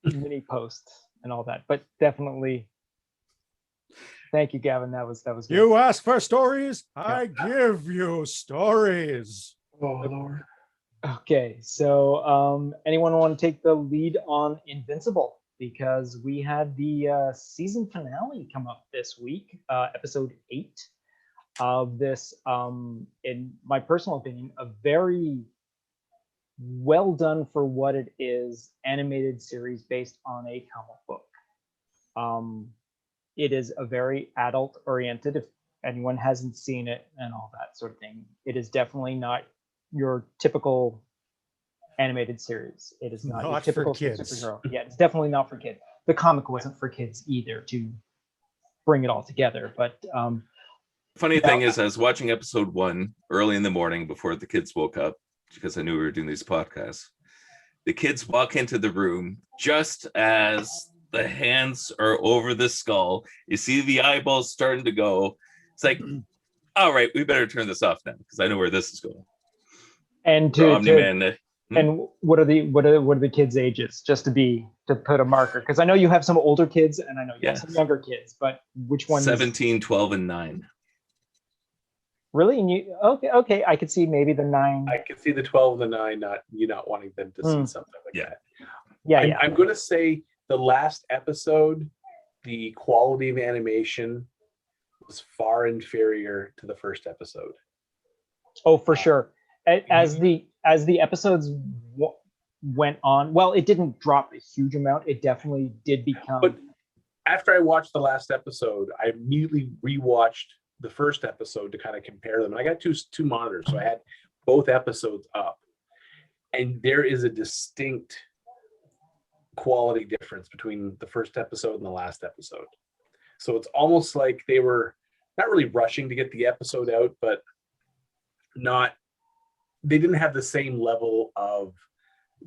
mini post and all that. But definitely, thank you, Gavin. That was good. You ask for stories, I give you stories. Oh Lord. Okay, so anyone want to take the lead on Invincible? Because we had the season finale come up this week, episode 8 of this, in my personal opinion, a very well done for what it is animated series based on a comic book. It is a very adult oriented. anyone hasn't seen it and all that sort of thing, it is definitely not your typical animated series. It is not your Not for typical kids. superhero. Yeah, it's definitely not for kids. The comic wasn't for kids either, to bring it all together. But Funny thing is, I was watching episode 1 early in the morning before the kids woke up, because I knew we were doing these podcasts. The kids walk into the room just as the hands are over the skull. You see the eyeballs starting to go. It's like, all right, we better turn this off now, because I know where this is going. and and what are the kids' ages, just to put a marker? Because I know you have some older kids and I know you have some younger kids, but which ones? 17, 12, and 9. Really? And you okay? I could see maybe the 9. I could see the 12 and the 9 not wanting them to see something like that. Yeah. I'm going to say the last episode, the quality of animation was far inferior to the first episode. Oh, for sure. As the episodes went on, well, it didn't drop a huge amount. It definitely did become. But after I watched the last episode, I immediately rewatched the first episode to kind of compare them. And I got two monitors, so I had both episodes up, and there is a distinct quality difference between the first episode and the last episode. So it's almost like they were not really rushing to get the episode out, but they didn't have the same level of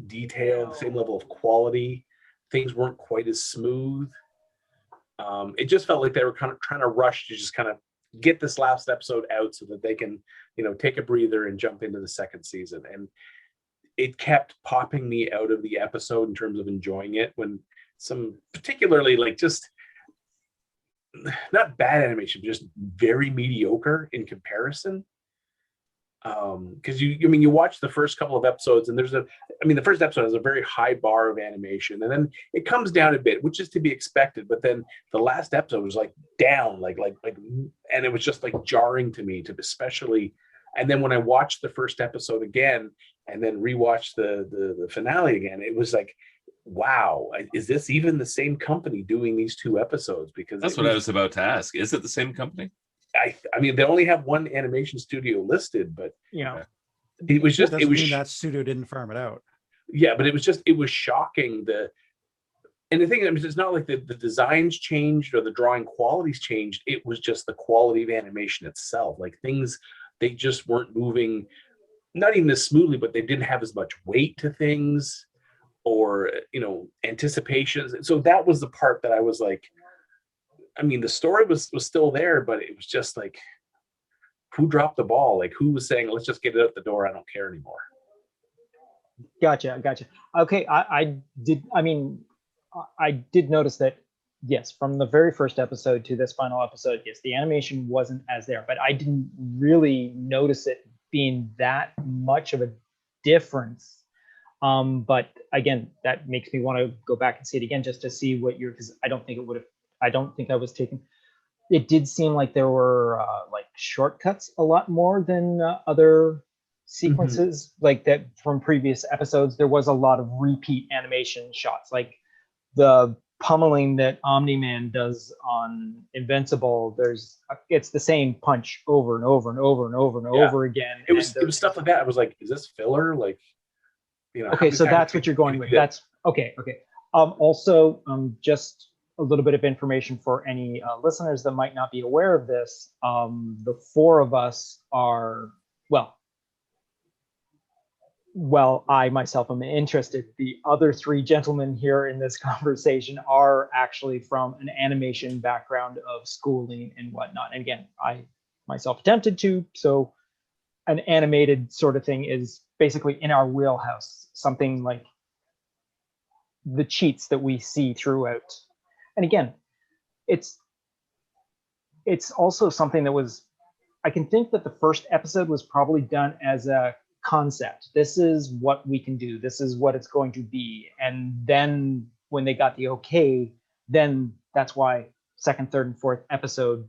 detail, the same level of quality. Things weren't quite as smooth. It just felt like they were kind of trying to rush to just kind of get this last episode out so that they can, take a breather and jump into the second season. And it kept popping me out of the episode in terms of enjoying it, when some particularly just not bad animation, just very mediocre in comparison. Because you watch the first couple of episodes, and the first episode has a very high bar of animation, and then it comes down a bit, which is to be expected. But then the last episode was down, and it was just jarring to me, especially. And then when I watched the first episode again, and then rewatched the finale again, it was like, wow, is this even the same company doing these 2 episodes? Because that's what I was about to ask. Is it the same company? I mean, they only have one animation studio listed, but it was just that studio didn't farm it out. Yeah, but it was shocking. And the thing is, it's not like the designs changed or the drawing qualities changed. It was just the quality of animation itself. Things, they just weren't moving, not even as smoothly, but they didn't have as much weight to things, or anticipations. So that was the part that I was like, the story was still there, but it was just who dropped the ball? Who was saying, let's just get it out the door, I don't care anymore. Gotcha. Okay, I did notice that, yes, from the very first episode to this final episode, yes, the animation wasn't as there, but I didn't really notice it being that much of a difference. But again, that makes me want to go back and see it again, just to see because I don't think I was taking. It did seem like there were shortcuts a lot more than other sequences, that from previous episodes. There was a lot of repeat animation shots, like the pummeling that Omni-Man does on Invincible. It's the same punch over and over and over and over and over again. It was stuff like that. I was like, is this filler? Okay, so that's what you're going with. That's okay. Also, just a little bit of information for any listeners that might not be aware of this. The 4 of us are, I myself am interested. The other 3 gentlemen here in this conversation are actually from an animation background of schooling and whatnot. And again, I myself attempted to, so an animated sort of thing is basically in our wheelhouse, something like the cheats that we see throughout. And again, it's also something that I can think that the first episode was probably done as a concept. This is what we can do. This is what it's going to be. And then when they got the okay, then that's why second, third, and fourth episode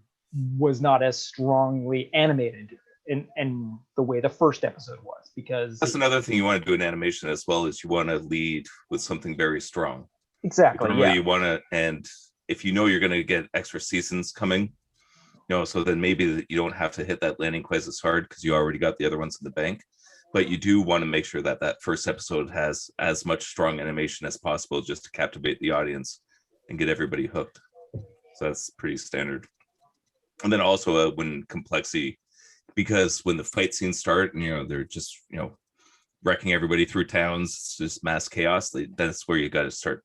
was not as strongly animated in the way the first episode was, because that's another thing you want to do in animation as well, is you want to lead with something very strong. Exactly. You want to, and if you know you're going to get extra seasons coming, So then maybe you don't have to hit that landing quite as hard because you already got the other ones in the bank. But you do want to make sure that that first episode has as much strong animation as possible just to captivate the audience and get everybody hooked. So that's pretty standard. And then also when complexity, because when the fight scenes start and, they're just, wrecking everybody through towns, it's just mass chaos. That's where you got to start,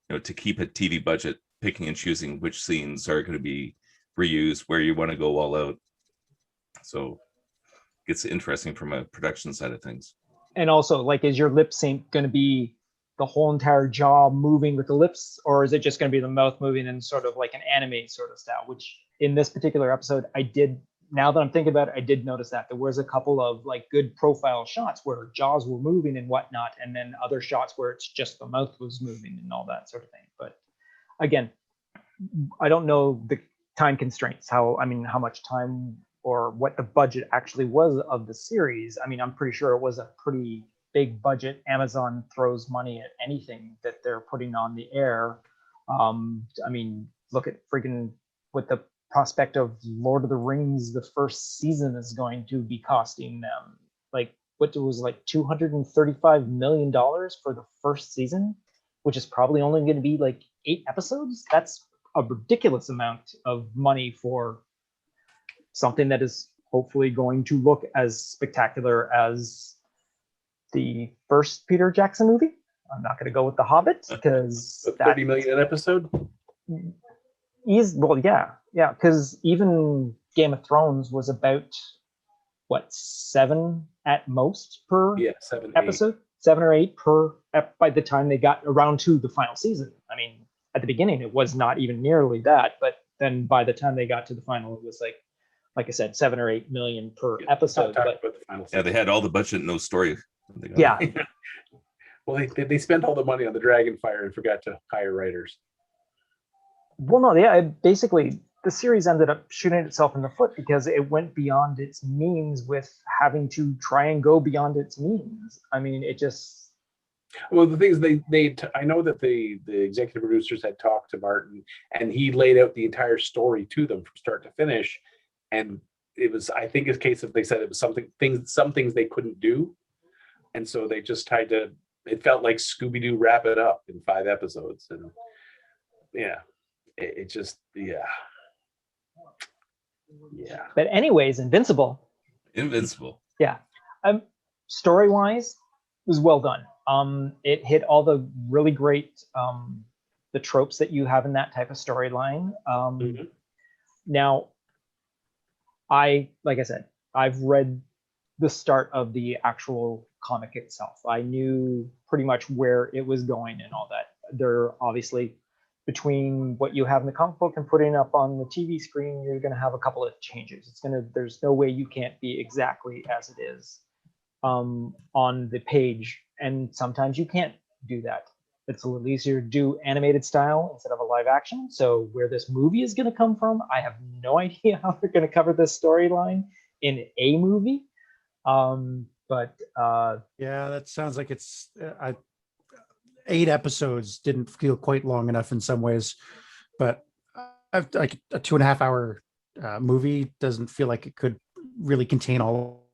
to keep a TV budget, picking and choosing which scenes are going to be reused, where you want to go all out. So it's interesting from a production side of things. And also, like, is your lip sync going to be the whole entire jaw moving with the lips, or is it just going to be the mouth moving in sort of like an anime sort of style? Which in this particular episode, now that I'm thinking about it, I did notice that there was a couple of like good profile shots where jaws were moving and whatnot, and then other shots where it's just the mouth was moving and all that sort of thing. But again, I don't know the time constraints, how much time or what the budget actually was of the series. I'm pretty sure it was a pretty big budget. Amazon throws money at anything that they're putting on the air. Look at freaking what the prospect of Lord of the Rings, the first season is going to be costing them. Like, what it was like $235 million for the first season, which is probably only going to be like 8 episodes. That's a ridiculous amount of money for something that is hopefully going to look as spectacular as the first Peter Jackson movie. I'm not going to go with The Hobbit because 30 million an episode. Yeah, because even Game of Thrones was about 7 at most per 7 episode, 7 or 8 per by the time they got around to the final season. At the beginning it was not even nearly that, but then by the time they got to the final, it was like I said, 7 or 8 million per episode. But they had all the budget, no story. Yeah. Well, they spent all the money on the Dragonfire and forgot to hire writers. Well, no, yeah, basically the series ended up shooting itself in the foot because it went beyond its means with having to try and go beyond its means. It just... Well, the thing is, I know that the executive producers had talked to Martin, and he laid out the entire story to them from start to finish, and it was, I think, a case of, they said it was some things they couldn't do, and so they just tried to. It felt like Scooby-Doo wrap it up in 5 episodes, and it just. But anyways, Invincible. Yeah, story-wise, it was well done. It hit all the really great the tropes that you have in that type of storyline. Now, like I said, I've read the start of the actual comic itself. I knew pretty much where it was going and all that. There obviously, between what you have in the comic book and putting up on the TV screen, you're going to have a couple of changes. There's no way you can't be exactly as it is on the page, and sometimes you can't do that. It's a little easier to do animated style instead of a live action. So where this movie is going to come from, I have no idea how they're going to cover this storyline in a movie. But that sounds like it's 8 episodes didn't feel quite long enough in some ways, but like a 2.5 hour movie doesn't feel like it could really contain all.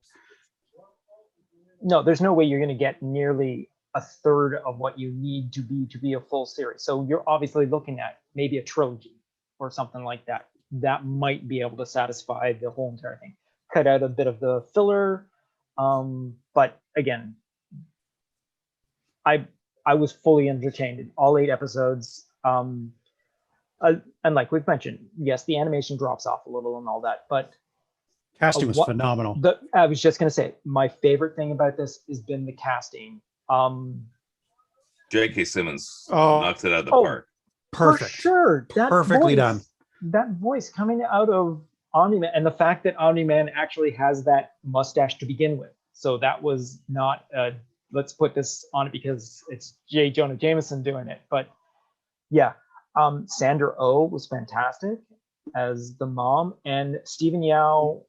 No, there's no way you're going to get nearly a third of what you need to be a full series. So you're obviously looking at maybe a trilogy or something like that. That might be able to satisfy the whole entire thing. Cut out a bit of the filler. But again, I was fully entertained in all 8 episodes. And like we've mentioned, yes, the animation drops off a little and all that, but casting was phenomenal. I was just going to say, my favorite thing about this has been the casting. J.K. Simmons knocked it out of the park. Perfect. For sure. Perfectly done. That voice coming out of Omni-Man, and the fact that Omni-Man actually has that mustache to begin with. So that was not let's put this on it because it's J. Jonah Jameson doing it. But yeah, Sandra Oh was fantastic as the mom, and Stephen Yao,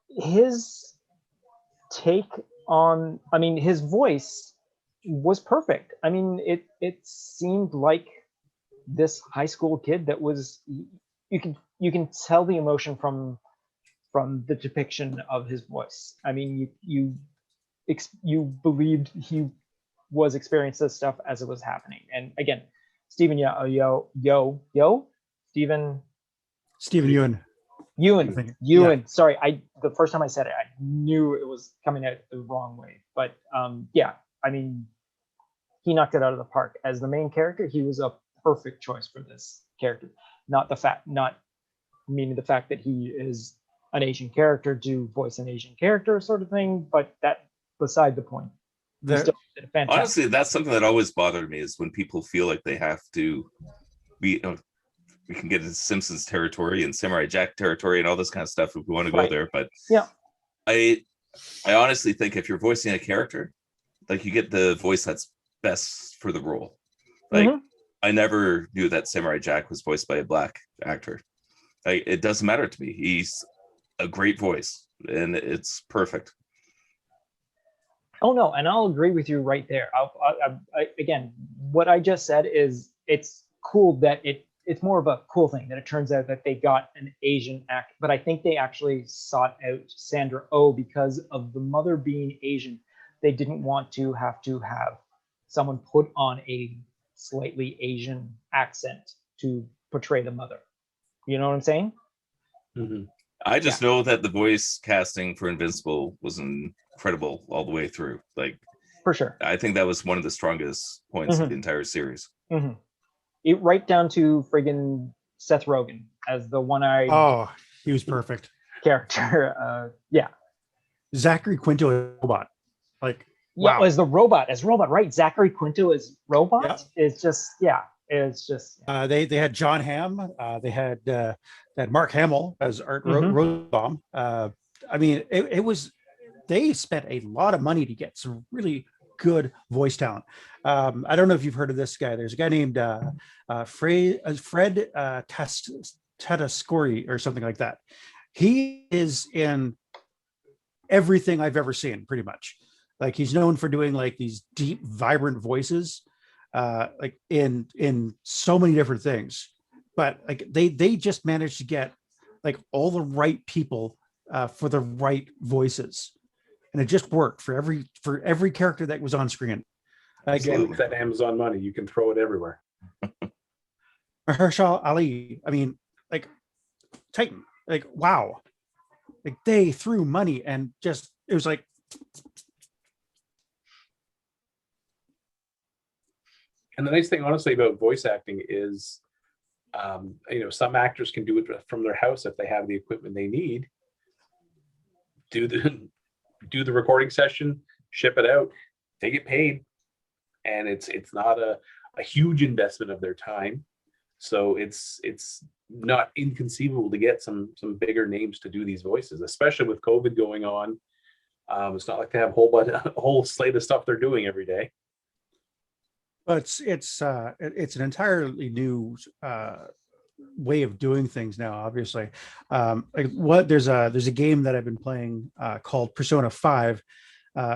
his take on, his voice was perfect. It seemed like this high school kid that was you can tell the emotion from the depiction of his voice. I mean, you believed he was experiencing this stuff as it was happening. And again, Stephen Stephen Ewan. Ewan. Sorry, the first time I said it, I knew it was coming out the wrong way. But yeah, I mean, he knocked it out of the park. As the main character, he was a perfect choice for this character. Not meaning the fact that he is an Asian character to voice an Asian character sort of thing, but that beside the point. The, honestly, that's something that always bothered me, is when people feel like they have to be, we can get into Simpsons territory and Samurai Jack territory and all this kind of stuff if we want to go there. But yeah, I honestly think if you're voicing a character, like, you get the voice that's best for the role. Like, I never knew that Samurai Jack was voiced by a black actor. Like, it doesn't matter to me. He's a great voice and it's perfect. Oh no, and I'll agree with you right there. Again, what I just said is it's cool that it's more of a cool thing that it turns out that they got an Asian act, but I think they actually sought out Sandra Oh because of the mother being Asian. They didn't want to have someone put on a slightly Asian accent to portray the mother. You know what I'm saying? Mm-hmm. I just know that the voice casting for Invincible was incredible all the way through. Like, for sure. I think that was one of the strongest points of the entire series. It right down to friggin' Seth Rogen as the one-eyed. Oh, he was perfect. Character. Yeah. Zachary Quinto as robot. Like, yeah, wow. as robot, right? Zachary Quinto as robot is just, yeah. It's just they had John Hamm, they had Mark Hamill as Art Rosenbaum. I mean, it was, they spent a lot of money to get some really good voice talent. I don't know if you've heard of this guy. There's a guy named Fred Tatasciore or something like that. He is in everything I've ever seen, pretty much. Like, he's known for doing like these deep, vibrant voices. Like in so many different things, but like they just managed to get like all the right people for the right voices, and it just worked for every character that was on screen. Again, with that Amazon money, you can throw it everywhere. Mahershala Ali, I mean, like Titan, like wow, like they threw money and just it was like. And the nice thing, honestly, about voice acting is, some actors can do it from their house if they have the equipment they need. Do the recording session, ship it out, they get paid, and it's not a huge investment of their time. So it's not inconceivable to get some bigger names to do these voices, especially with COVID going on. It's not like they have a whole slate of stuff they're doing every day. But it's an entirely new way of doing things now. Obviously, there's a game that I've been playing called Persona 5,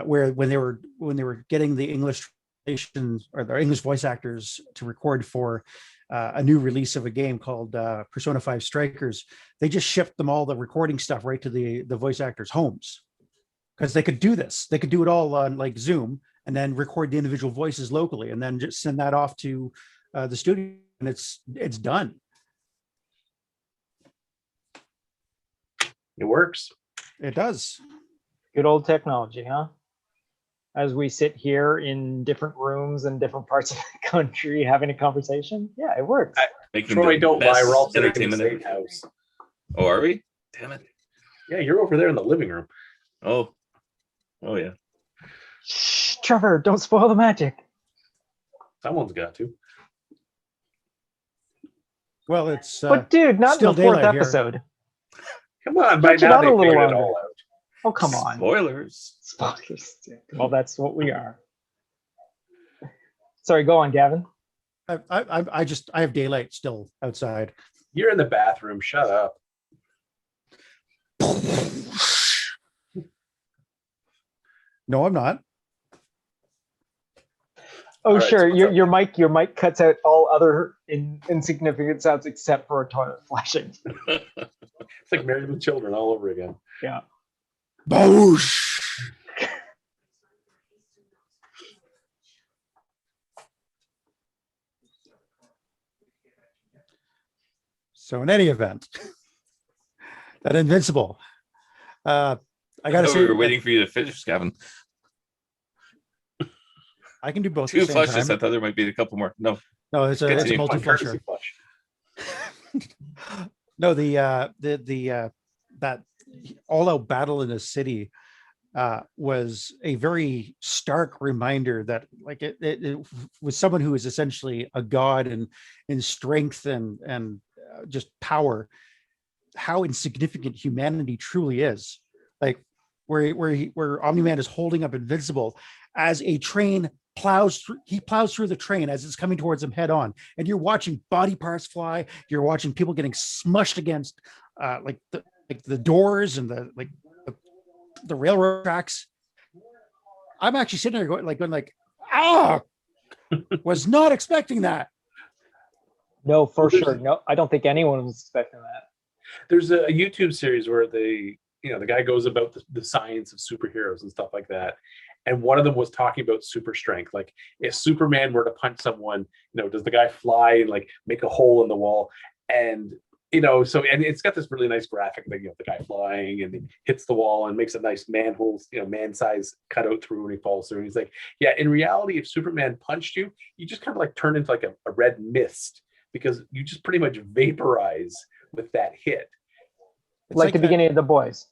where when they were getting the English translations or the English voice actors to record for a new release of a game called Persona 5 Strikers, they just shipped them all the recording stuff right to the voice actors' homes because they could do this. They could do it all on like Zoom. And then record the individual voices locally, and then just send that off to the studio, and it's done. It works. It does. Good old technology, huh? As we sit here in different rooms in different parts of the country having a conversation, yeah, it works. Troy, don't lie. We're all sitting in the same house. Oh, are we? Damn it! Yeah, you're over there in the living room. Oh yeah. Shh, Trevor, don't spoil the magic. Someone's got to. Well, it's but dude, not in the fourth episode. Here. Come on, by now they figured it all out. Oh, come on. Spoilers. Well, that's what we are. Sorry, go on, Gavin. I have daylight still outside. You're in the bathroom. Shut up. No, I'm not. Oh, right, sure. so what's up? Your mic cuts out all other insignificant sounds except for a toilet flashing. It's like Married with Children all over again. Yeah. Boosh. So in any event, that Invincible. I gotta say, we were waiting for you to finish, Gavin. I can do both. Two at the same flushes. time. I thought there might be a couple more. No, No, it's a Continue. multi-flusher. Flush. No, the that all-out battle in the city was a very stark reminder that, like, it was someone who is essentially a god in strength and just power, how insignificant humanity truly is. Like where Omni-Man is holding up Invincible as a train plows through the train as it's coming towards him head on, and you're watching body parts fly, you're watching people getting smushed against the doors and the railroad tracks. I'm actually sitting there going was not expecting that. No, for sure. No, I don't think anyone was expecting that. There's a YouTube series where the guy goes about the science of superheroes and stuff like that. And one of them was talking about super strength. Like, if Superman were to punch someone, does the guy fly and like make a hole in the wall? And so, and it's got this really nice graphic, like, the guy flying and he hits the wall and makes a nice manhole, man-size cutout through when he falls through. And he's like, yeah, in reality, if Superman punched you, you just kind of like turn into like a red mist, because you just pretty much vaporize with that hit. It's like the that- beginning of The Boys.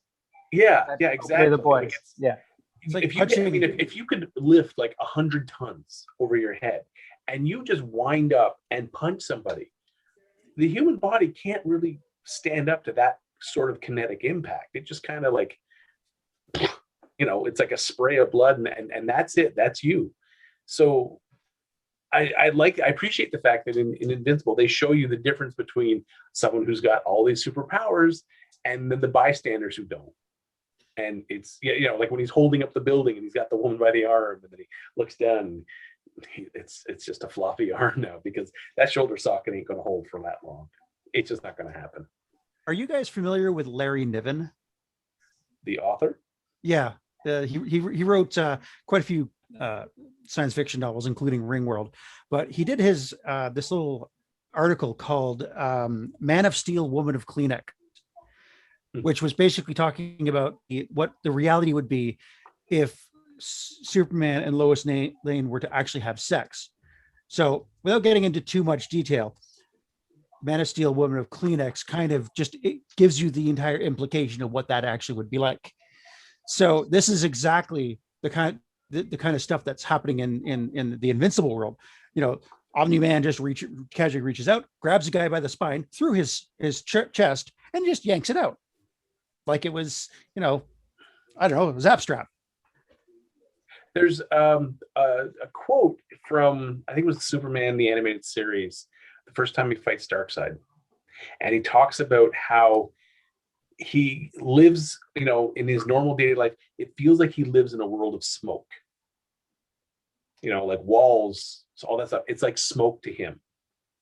Yeah, That's yeah, exactly. The Boys. Yeah. It's like if you, punching- if you could lift like 100 tons over your head and you just wind up and punch somebody, the human body can't really stand up to that sort of kinetic impact. It just kind of like, it's like a spray of blood, and that's it. That's you. So I appreciate the fact that in Invincible, they show you the difference between someone who's got all these superpowers and then the bystanders who don't. And it's, like when he's holding up the building and he's got the woman by the arm, and then he looks down, and it's just a floppy arm now, because that shoulder socket ain't going to hold for that long. It's just not going to happen. Are you guys familiar with Larry Niven? The author? Yeah, he wrote quite a few science fiction novels, including Ringworld. But he did his this little article called "Man of Steel, Woman of Kleenex," which was basically talking about what the reality would be if Superman and Lois Lane were to actually have sex. So, without getting into too much detail, Man of Steel, Woman of Kleenex kind of just, it gives you the entire implication of what that actually would be like. So this is exactly the kind of stuff that's happening in the Invincible world. Omni-Man just casually reaches out, grabs a guy by the spine through his chest, and just yanks it out like it was, I don't know, it was Zap Strap. There's a quote from, I think it was Superman the animated series, the first time he fights Darkseid, and he talks about how he lives, in his normal daily life, it feels like he lives in a world of smoke. Like walls, all that stuff. It's like smoke to him.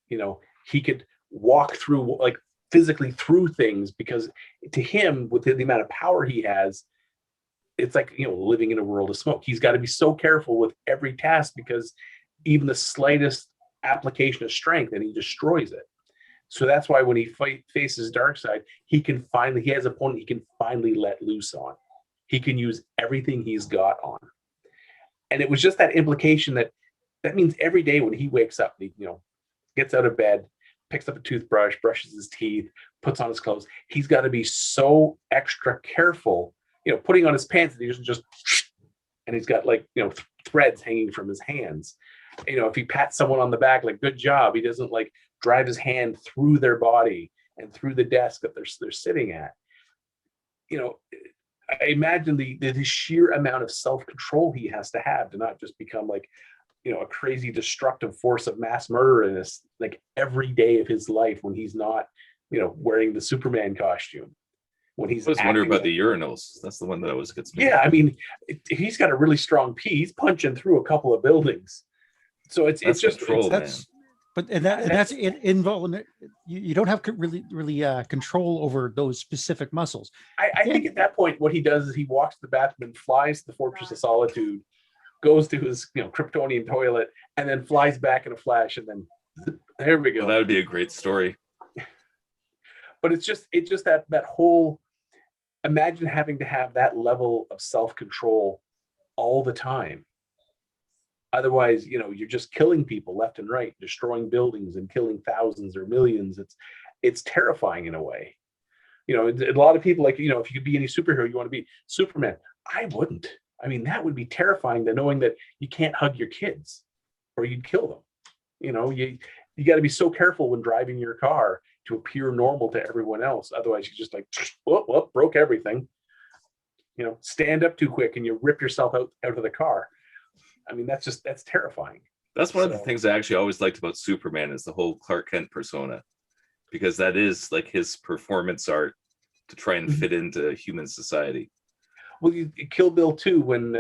He could walk through, like, physically through things, because to him, with the amount of power he has, it's like, living in a world of smoke. He's got to be so careful with every task, because even the slightest application of strength and he destroys it. So that's why when he faces Darkseid, he has an opponent he can finally let loose on. He can use everything he's got on. And it was just that implication that means every day when he wakes up, he, gets out of bed, picks up a toothbrush, brushes his teeth, puts on his clothes, he's got to be so extra careful, putting on his pants, and he doesn't just, and he's got threads hanging from his hands. If he pats someone on the back, like, good job, he doesn't drive his hand through their body and through the desk that they're sitting at. I imagine the sheer amount of self-control he has to have to not just become a crazy destructive force of mass murder in this, every day of his life, when he's not, wearing the Superman costume. When he's, I was wondering about the urinals. That's the one that always gets me. Yeah, I mean, he's got a really strong pee. He's punching through a couple of buildings. So it's That's just control, man. That's that's involved. You don't have really control over those specific muscles. I think at that point, what he does is he walks to the bathroom and flies to the Fortress of Solitude, goes to his Kryptonian toilet, and then flies back in a flash, and then there we go. Well, that would be a great story. But it's just that whole, imagine having to have that level of self-control all the time. Otherwise, you're just killing people left and right, destroying buildings and killing thousands or millions. It's terrifying in a way. A lot of people if you could be any superhero, you want to be Superman. I wouldn't. I mean, that would be terrifying, to knowing that you can't hug your kids or you'd kill them. You got to be so careful when driving your car to appear normal to everyone else. Otherwise, you just whoop, broke everything. Stand up too quick and you rip yourself out of the car. I mean, that's terrifying. That's one of the things I actually always liked about Superman, is the whole Clark Kent persona, because that is like his performance art to try and fit into human society. Well, you Kill Bill 2, when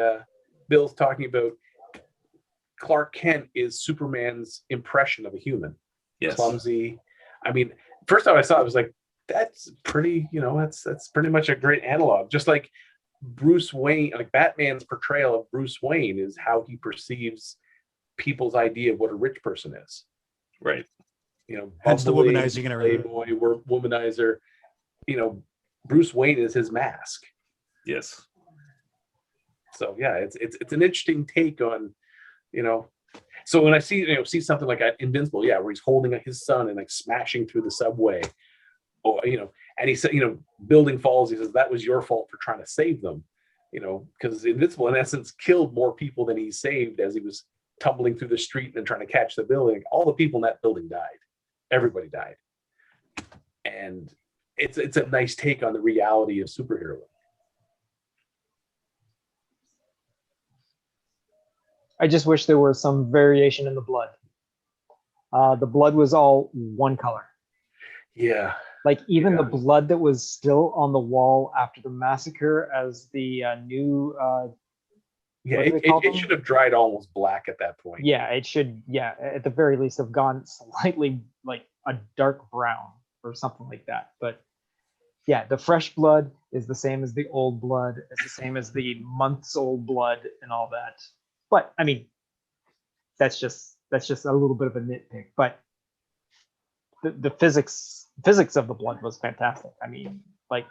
Bill's talking about Clark Kent is Superman's impression of a human. Yes. Clumsy. I mean, first time I saw it, I was like, that's pretty, that's pretty much a great analog. Just like Bruce Wayne, like Batman's portrayal of Bruce Wayne is how he perceives people's idea of what a rich person is. Right. Hence the womanizing and everything. Playboy, womanizer. Bruce Wayne is his mask. Yes. So yeah, it's an interesting take on, So when I see something like Invincible, where he's holding his son and smashing through the subway, or and he said, building falls. He says that was your fault for trying to save them, because Invincible in essence killed more people than he saved as he was tumbling through the street and trying to catch the building. All the people in that building died. Everybody died, and it's a nice take on the reality of superhero. I just wish there was some variation in the blood. The blood was all one color. Yeah. Like even the blood that was still on the wall after the massacre as the new... it should have dried almost black at that point. Yeah, it should, at the very least have gone slightly like a dark brown or something like that. But yeah, the fresh blood is the same as the old blood. It's the same as the months old blood and all that. But I mean, that's just a little bit of a nitpick. But the physics of the blood was fantastic. I mean, like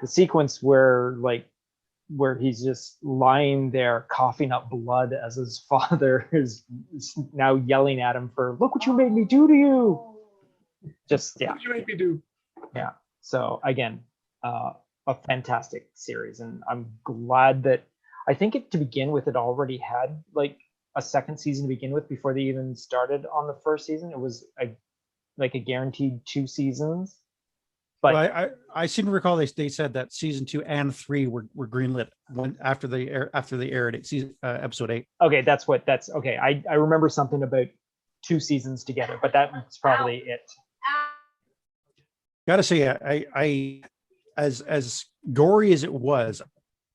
the sequence where he's just lying there coughing up blood as his father is now yelling at him for, look what you made me do to you. Just What did you make me do? Yeah. So again, a fantastic series, and I'm glad that I think to begin with, it already had like a second season to begin with before they even started on the first season. It was a guaranteed 2 seasons. But well, I seem to recall they said that season 2 and 3 were greenlit after they aired it, episode 8. Okay, that's okay. I remember something about 2 seasons together, but that's probably it. Gotta say, I as gory as it was,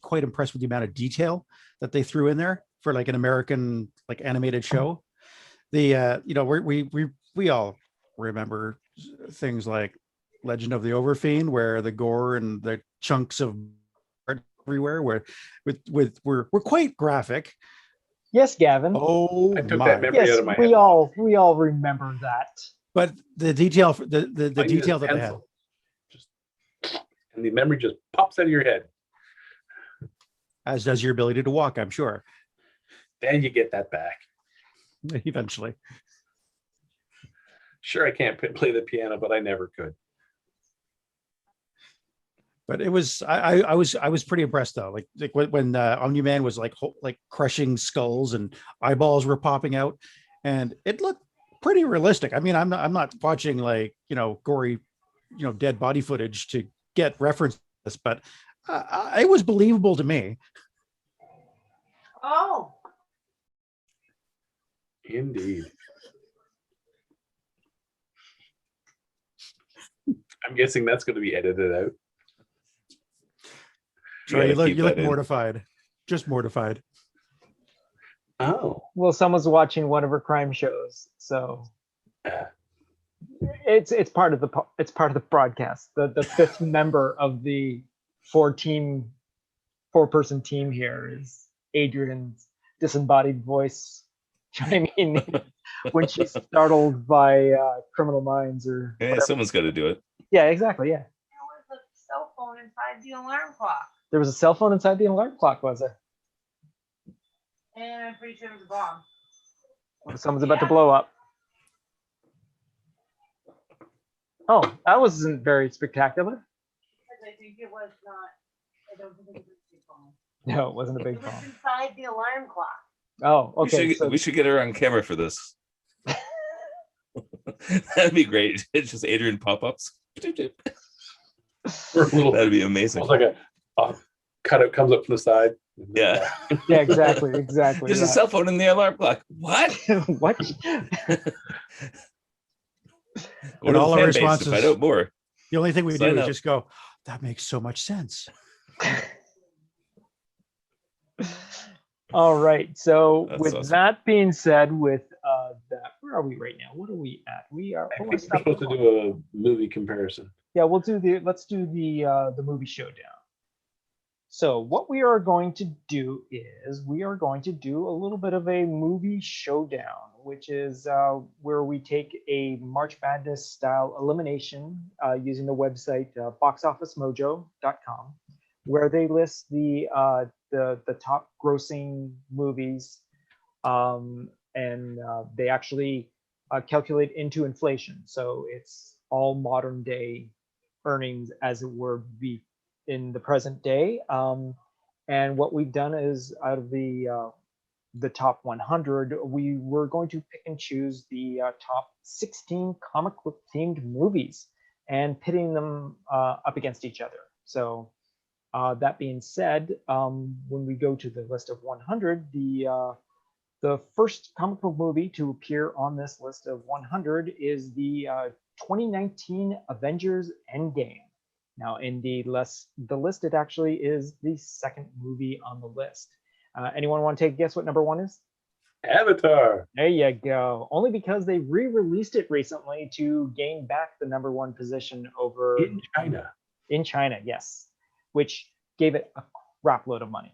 quite impressed with the amount of detail that they threw in there for like an American animated show. The we all remember things like Legend of the Overfiend, where the gore and the chunks of everywhere were quite graphic. Yes, Gavin. Oh, I took that memory out of my head. We all remember that. But the detail, the detail that they had, and the memory just pops out of your head. As does your ability to walk, I'm sure. Then you get that back. Eventually. Sure, I can't play the piano, but I never could. But it was, I was pretty impressed though. Like when Omni-Man was like crushing skulls and eyeballs were popping out, and it looked pretty realistic. I mean, I'm not watching gory, dead body footage to get reference to this, but it was believable to me. Oh. Indeed. I'm guessing that's going to be edited out. So you look mortified. Just mortified. Oh. Well, someone's watching one of her crime shows, so it's part of the broadcast. The fifth member of the four-person team here is Adrian's disembodied voice chiming in when she's startled by Criminal Minds or Yeah, whatever. someone's got to do it. Yeah, exactly. Yeah. There was a cell phone inside the alarm clock. There was a cell phone inside the alarm clock, was there? And I'm pretty sure it was a bomb. Someone's about to blow up. Oh, that wasn't very spectacular. Because I think it was not. I don't think it was a big bomb. No, it wasn't a big It was bomb. inside the alarm clock. Oh, okay. We should get her on camera for this. That'd be great. It's just Adrian pop-ups. That'd be amazing. It's like a cut it comes up from the side. Yeah. Yeah, exactly. There's a cell phone in the alarm clock. What? What? What all are our the fan base to responses- find out more? The only thing we Sign do is up. just go, that makes so much sense. All right. So That's with awesome. that being said, with that, where are we right now? What are we at? We are. I oh, think we're supposed to do a movie comparison. Yeah, let's do the movie showdown. So what we are going to do is we are going to do a little bit of a movie showdown, which is where we take a March Madness style elimination using the website boxofficemojo.com, where they list the top grossing movies, and they actually calculate into inflation. So it's all modern day earnings, as it were, be in the present day. And what we've done is, out of the top 100, we were going to pick and choose the top 16 comic book themed movies and pitting them up against each other. So that being said, when we go to the list of 100, the first comic book movie to appear on this list of 100 is the 2019 Avengers Endgame. Now, in the list, it actually is the second movie on the list. Anyone want to take a guess what number one is? Avatar. There you go. Only because they re-released it recently to gain back the number one position over In China. in China, yes, which gave it a crap load of money.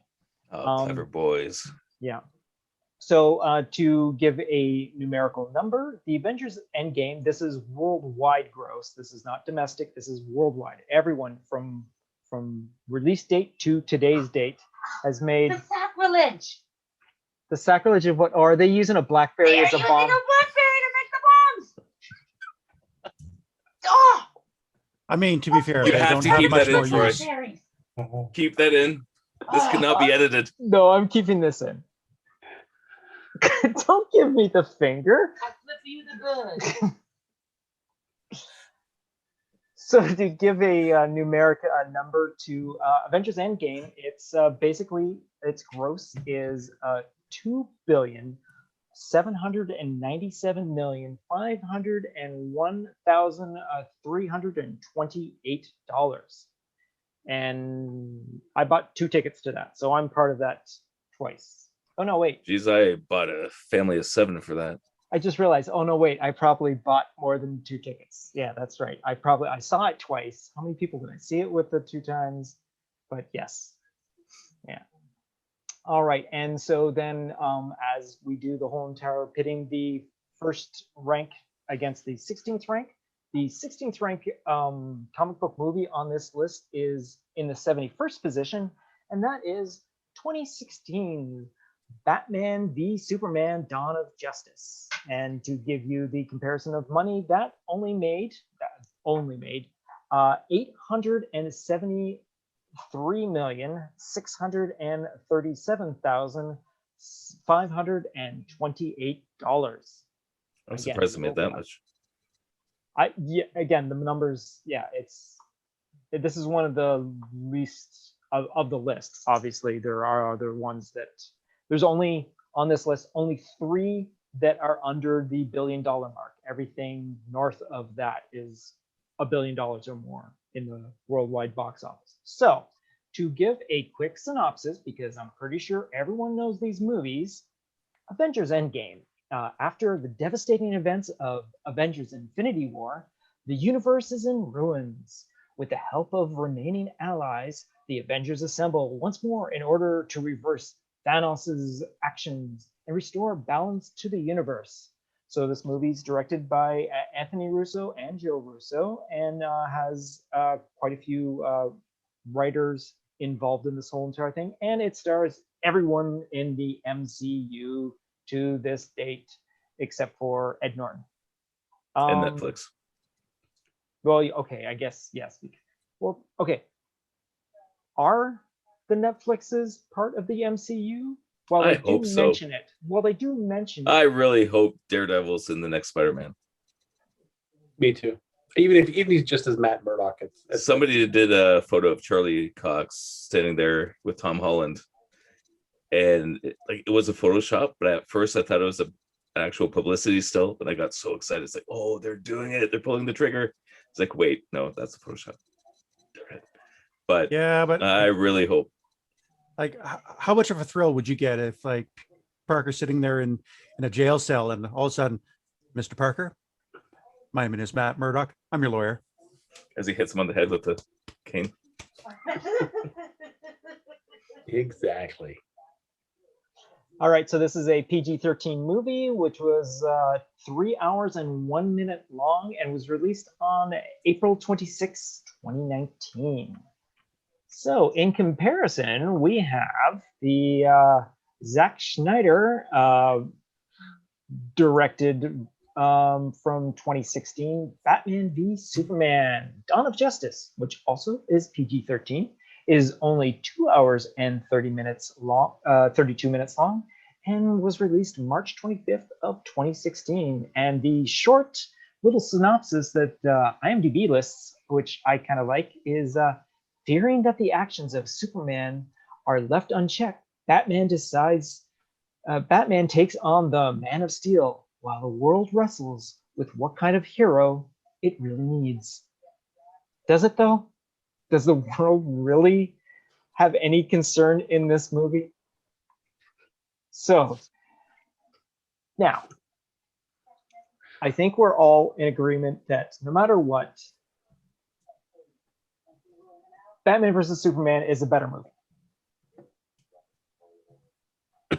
Oh, clever boys. Yeah. So to give a numerical number, the Avengers Endgame, this is worldwide gross. This is not domestic. This is worldwide. Everyone from release date to today's date has made The sacrilege. the sacrilege of what? Or are they using a BlackBerry They are as a using bomb? a BlackBerry to make the bombs. Oh, I mean, to be fair, You they have don't to have keep much that in, more Troy. use. berries. Keep that in. This cannot be edited. No, I'm keeping this in. Don't give me the finger. I flip you the good. So to give a numeric number to Avengers Endgame, it's basically its gross is $2,797,501,328, and I bought 2 tickets to that, so I'm part of that twice. Oh no, wait. Geez, I bought a family of 7 for that. I just realized, oh no, wait, I probably bought more than 2 tickets. Yeah, that's right. I saw it twice. How many people did I see it with the 2 times? But yes. Yeah. All right. And so then as we do the whole entire pitting the first rank against the 16th rank, the 16th rank comic book movie on this list is in the 71st position, and that is 2016 Batman v Superman Dawn of Justice. And to give you the comparison of money, that only made $873,637,528. I'm Again, surprised it made that much. Again, the numbers, this is one of the least of the lists. Obviously, there are other ones that there's only on this list only 3 that are under the $1 billion mark. Everything north of that is $1 billion or more in the worldwide box office. So to give a quick synopsis, because I'm pretty sure everyone knows these movies, Avengers Endgame. After the devastating events of Avengers Infinity War, the universe is in ruins. With the help of remaining allies, the Avengers assemble once more in order to reverse Thanos' actions and restore balance to the universe. So this movie's directed by Anthony Russo and Joe Russo, and has quite a few writers involved in this whole entire thing. And it stars everyone in the MCU to this date, except for Ed Norton. And Netflix. Well, okay, I guess, yes. Well, okay. Are the Netflixes part of the MCU? Well, I they do hope so. mention it. Well, they do mention it. I really hope Daredevil's in the next Spider-Man. Me too. Even if he's just as Matt Murdock, it's Somebody did a photo of Charlie Cox standing there with Tom Holland, and it was a Photoshop. But at first, I thought it was an actual publicity still. But I got so excited. It's like, oh, they're doing it. They're pulling the trigger. It's like, wait, no, that's a Photoshop. But Yeah, but I really hope. like, how much of a thrill would you get if like Parker's sitting there in a jail cell and all of a sudden, Mr. Parker, my name is Matt Murdock. I'm your lawyer. As he hits him on the head with the cane. exactly. All right, so this is a PG-13 movie, which was 3 hours and 1 minute long and was released on April 26, 2019. So in comparison, we have the Zack Snyder directed from 2016 Batman v Superman Dawn of Justice, which also is PG-13, is only 2 hours and 32 minutes long, and was released March 25th of 2016. And the short little synopsis that IMDb lists, which I kind of like, is fearing that the actions of Superman are left unchecked, Batman takes on the Man of Steel while the world wrestles with what kind of hero it really needs. Does it though? Does the world really have any concern in this movie? So now, I think we're all in agreement that no matter what, Batman vs. Superman is a better movie.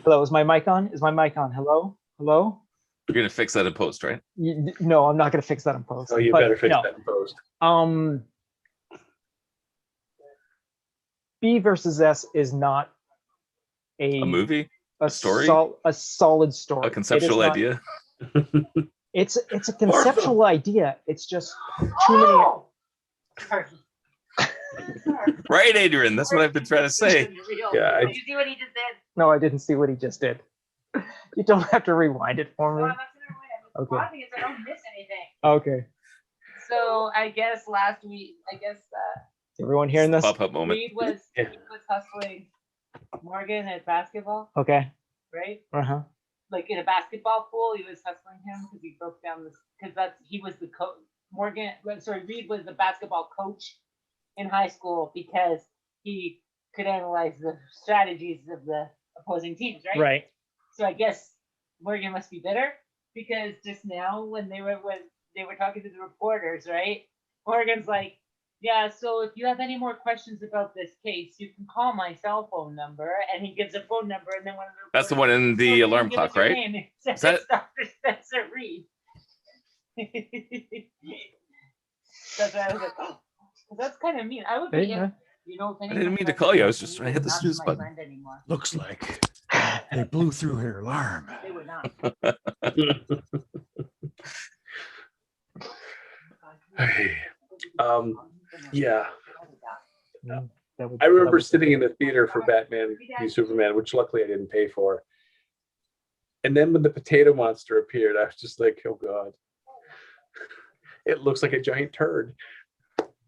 Hello, is my mic on? Is my mic on? Hello? Hello? You're gonna fix that in post, right? No, I'm not gonna fix that in post. Oh, you better fix that in post. B versus S is not A movie? A story? A solid story. A conceptual idea? It's a conceptual idea. It's just too many. Right, Adrian. That's what I've been trying to say. Yeah. Did you see what he just did? No, I didn't see what he just did. You don't have to rewind it for No, me. I'm not gonna rewind it. I'm Okay. pausing it so I don't miss anything. Okay. So I guess last week, Is everyone hearing this? Pop-up moment. Reed was hustling Morgan at basketball, Okay. right? Uh-huh. Like in a basketball pool, he was hustling him because he broke down this he was the coach. Reed was the basketball coach in high school because he could analyze the strategies of the opposing teams, right? Right. So I guess Morgan must be bitter because just now when they were talking to the reporters, right? Morgan's like, yeah, so if you have any more questions about this case, you can call my cell phone number, and he gives a phone number, and then one of the That's the one in the alarm clock, right? Is that Dr. Spencer Reed? That's why I was like, oh, that's kind of mean. I would be, Yeah. you know, I didn't mean to call you. I was just trying to hit the snooze button. Looks like they blew through her alarm. They were not. Yeah. That would- I remember that would- sitting in the theater for Batman v Superman, which luckily I didn't pay for. And then when the potato monster appeared, I was just like, oh God. It looks like a giant turd.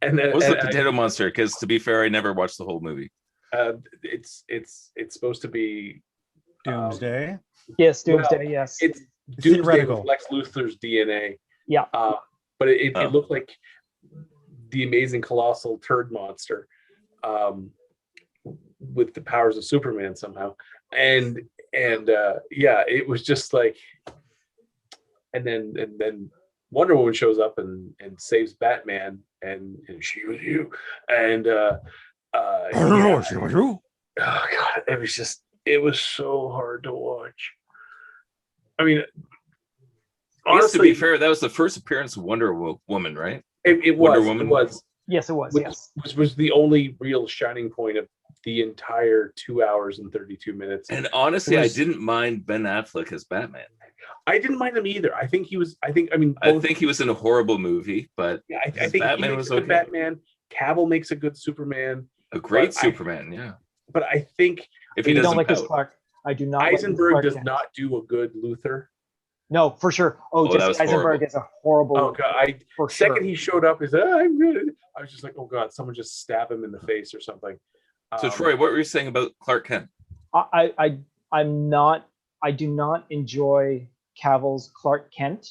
And then What was the potato monster? Because to be fair, I never watched the whole movie. it's supposed to be Doomsday. Yes, Doomsday, yes. It's Doomsday theoretical. with Lex Luthor's DNA. Yeah. But it looked like the amazing colossal turd monster with the powers of Superman somehow. And And yeah, it was just like, and then Wonder Woman shows up and saves Batman, and she was you, and I don't know if she was you. oh god, it was so hard to watch. I mean, I guess to honestly, be fair, that was the first appearance of Wonder Woman, right? it Wonder was, Woman. it was, Yes, it was. which, Yes. which was the only real shining point of the entire 2 hours and 32 minutes. And honestly, was- I didn't mind Ben Affleck as Batman. I didn't mind him either. I think he was. I think he was in a horrible movie, but Yeah, I his think Batman he makes was a good okay. Batman. Cavill makes a good Superman. A great but Superman, yeah. But I think If he You don't doesn't like his pout. Clark. I do not. like his Eisenberg Clark does Kent. not do a good Luthor. No, for sure. Oh, that Jesse was Eisenberg horrible. is a horrible. Oh god! for Second sure. he showed up, he said, "I'm good." I was just like, "Oh god!" Someone just stab him in the face or something. So Troy, what were you saying about Clark Kent? I'm not. I do not enjoy Cavill's Clark Kent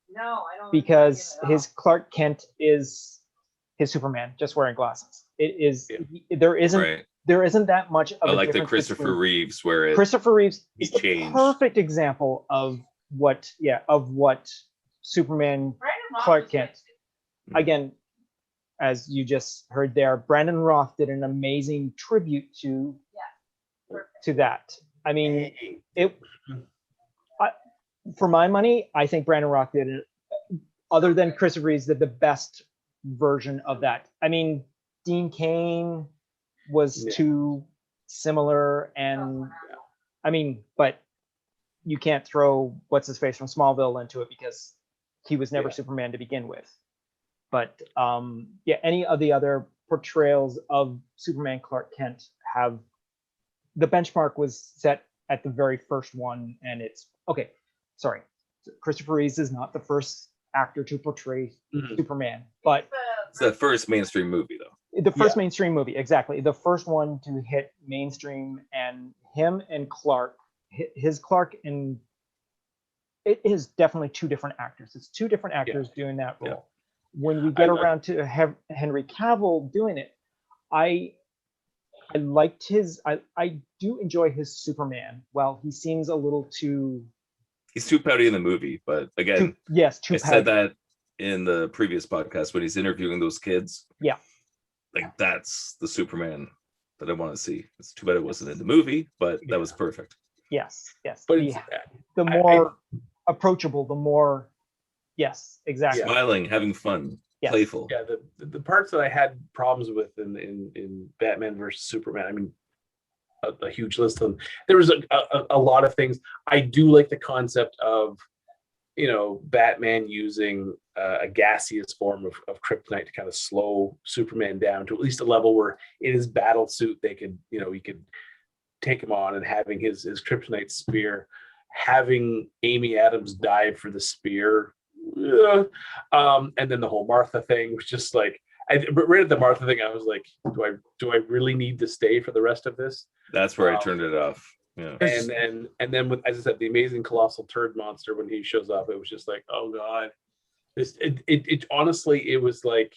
No, I don't. because like him at all. his Clark Kent is his Superman, just wearing glasses. It is. Yeah. There isn't. Right. There isn't that much of I a like the difference Christopher between- Reeves where it Christopher Reeves he is the changed. perfect example of what Superman Brandon Roth Clark was Kent. good. Again, as you just heard there, Brandon Roth did an amazing tribute to that. I mean, for my money, I think Brandon Roth did it. Other than Christopher Reeves, did the best version of that. I mean, Dean Cain was too similar, and I mean, but you can't throw what's his face from Smallville into it because he was never Superman to begin with. But yeah, any of the other portrayals of Superman Clark Kent have the benchmark was set at the very first one, and it's okay. Sorry, Christopher Reeves is not the first actor to portray Superman, but it's the first mainstream movie though. the first mainstream movie, exactly, the first one to hit mainstream, and him and Clark, his Clark, and it is definitely two different actors. It's two different actors doing that role. Yeah. When we get around to Henry Cavill doing it, I liked his. I do enjoy his Superman. Well, he seems a little too. He's too pouty in the movie, but again, too I pouty. said that in the previous podcast when he's interviewing those kids. Yeah. Like that's the Superman that I want to see. It's too bad it wasn't in the movie, but that was perfect. Yes. But the more approachable, the more. Yes, exactly. Smiling, having fun, Yes. playful. Yeah, the parts that I had problems with in Batman versus Superman, I mean, a huge list of them. There was a lot of things. I do like the concept of, Batman using a gaseous form of kryptonite to kind of slow Superman down to at least a level where in his battle suit they could, he could take him on, and having his kryptonite spear, having Amy Adams dive for the spear. And then the whole Martha thing was just like, right at the Martha thing, I was like, do I really need to stay for the rest of this? That's where I turned it off. Yeah. And then with, as I said, the amazing colossal turd monster, when he shows up, it was just like, oh god, it honestly, it was like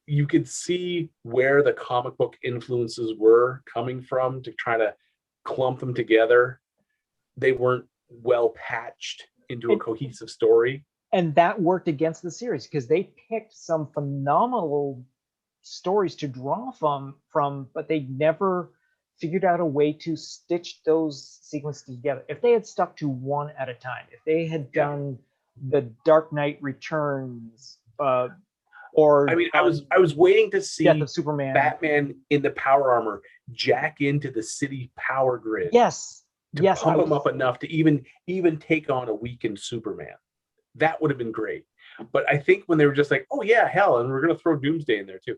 you could see where the comic book influences were coming from to try to clump them together. They weren't well patched into a cohesive story. And that worked against the series because they picked some phenomenal stories to draw from, but they never figured out a way to stitch those sequences together. If they had stuck to one at a time, if they had done the Dark Knight Returns, or I mean, I was waiting to see Death of Superman, Batman in the power armor jack into the city power grid. Yes, to pop him up enough to even take on a weakened Superman. That would have been great. But I think when they were just like, oh yeah, hell, and we're gonna throw Doomsday in there too.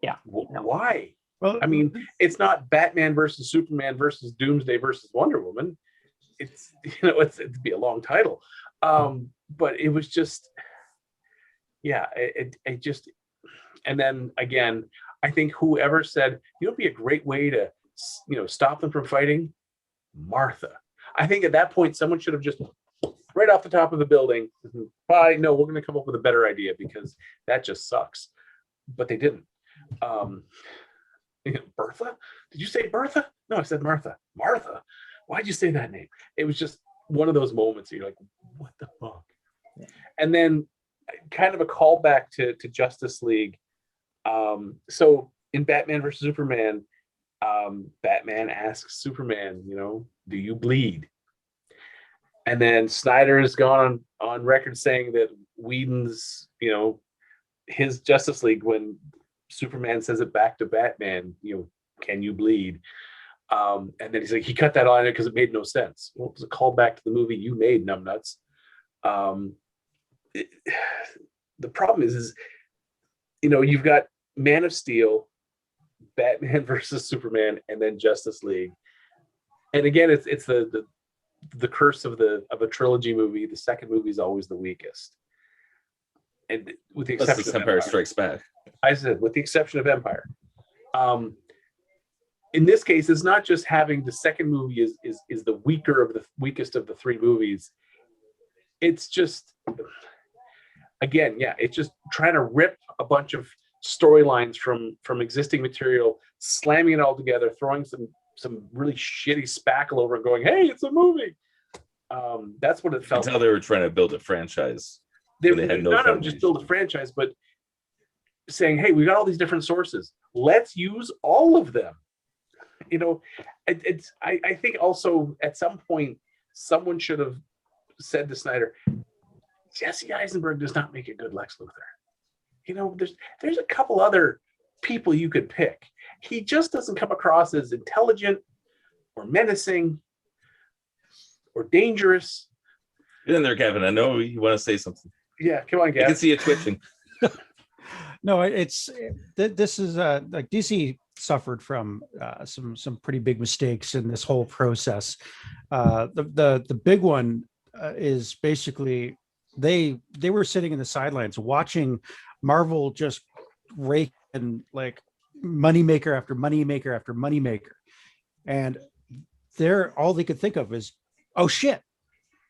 Yeah. Why? Well, I mean, it's not Batman versus Superman versus Doomsday versus Wonder Woman. It'd be a long title. But it was just, it just, and then again, I think whoever said, it'd be a great way to, stop them from fighting, Martha. I think at that point, someone should have just right off the top of the building, bye, no, we're going to come up with a better idea because that just sucks. But they didn't. Bertha? Did you say Bertha? No, I said Martha. Martha. why'd you say that name? It was just one of those moments you're like, what the fuck? Yeah. And then kind of a callback to Justice League. So in Batman versus Superman, Batman asks Superman, do you bleed? And then Snyder has gone on record saying that Whedon's, his Justice League, when Superman says it back to Batman, can you bleed? And then he's like, he cut that on it because it made no sense. Well, it was a callback to the movie you made, numbnuts. The problem is, you've got Man of Steel, Batman versus Superman, and then Justice League. And again, it's the curse of a trilogy movie. The second movie is always the weakest. And with the exception of Empire Strikes Back. I said, with the exception of Empire. In this case, it's not just having the second movie is the weakest of the three movies. It's just, again, it's just trying to rip a bunch of storylines from existing material, slamming it all together, throwing some really shitty spackle over and going, hey, it's a movie. That's what it felt That's how they were trying to build a franchise. They had not just build a franchise, but saying, hey, we got all these different sources. Let's use all of them. I think also at some point, someone should have said to Snyder, Jesse Eisenberg does not make a good Lex Luthor. There's a couple other people you could pick. He just doesn't come across as intelligent or menacing or dangerous. Get in there, Kevin. I know you want to say something. Yeah, come on, Gavin. I can see you twitching. No, this is like DC suffered from some pretty big mistakes in this whole process. The big one is basically they were sitting in the sidelines watching Marvel just rake in like moneymaker after moneymaker after moneymaker, and all they could think of is, oh shit,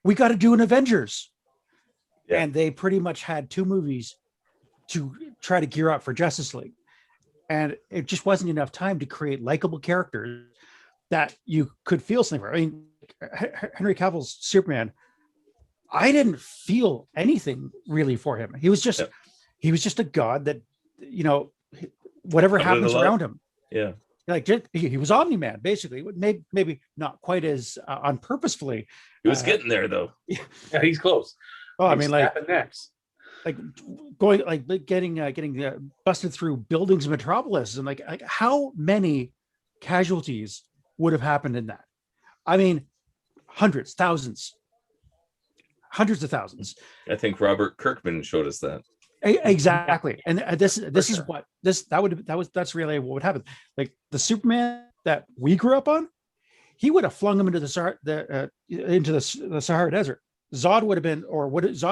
we got to do an Avengers. Yeah. And they pretty much had 2 movies to try to gear up for Justice League. And it just wasn't enough time to create likable characters that you could feel something for. I mean, Henry Cavill's Superman, I didn't feel anything really for him. He was just a god that, whatever happens around him. Yeah. Like he was Omni-Man, basically. Maybe not quite as unpurposefully. He was getting there though. Yeah, he's close. Oh, I mean, like next. Like going, like getting busted through buildings in Metropolis, and like how many casualties would have happened in that? I mean, hundreds, thousands, hundreds of thousands. I think Robert Kirkman showed us that. Exactly, and this is what that's really what would happen. Like the Superman that we grew up on, he would have flung him into the Sahara Desert. Zod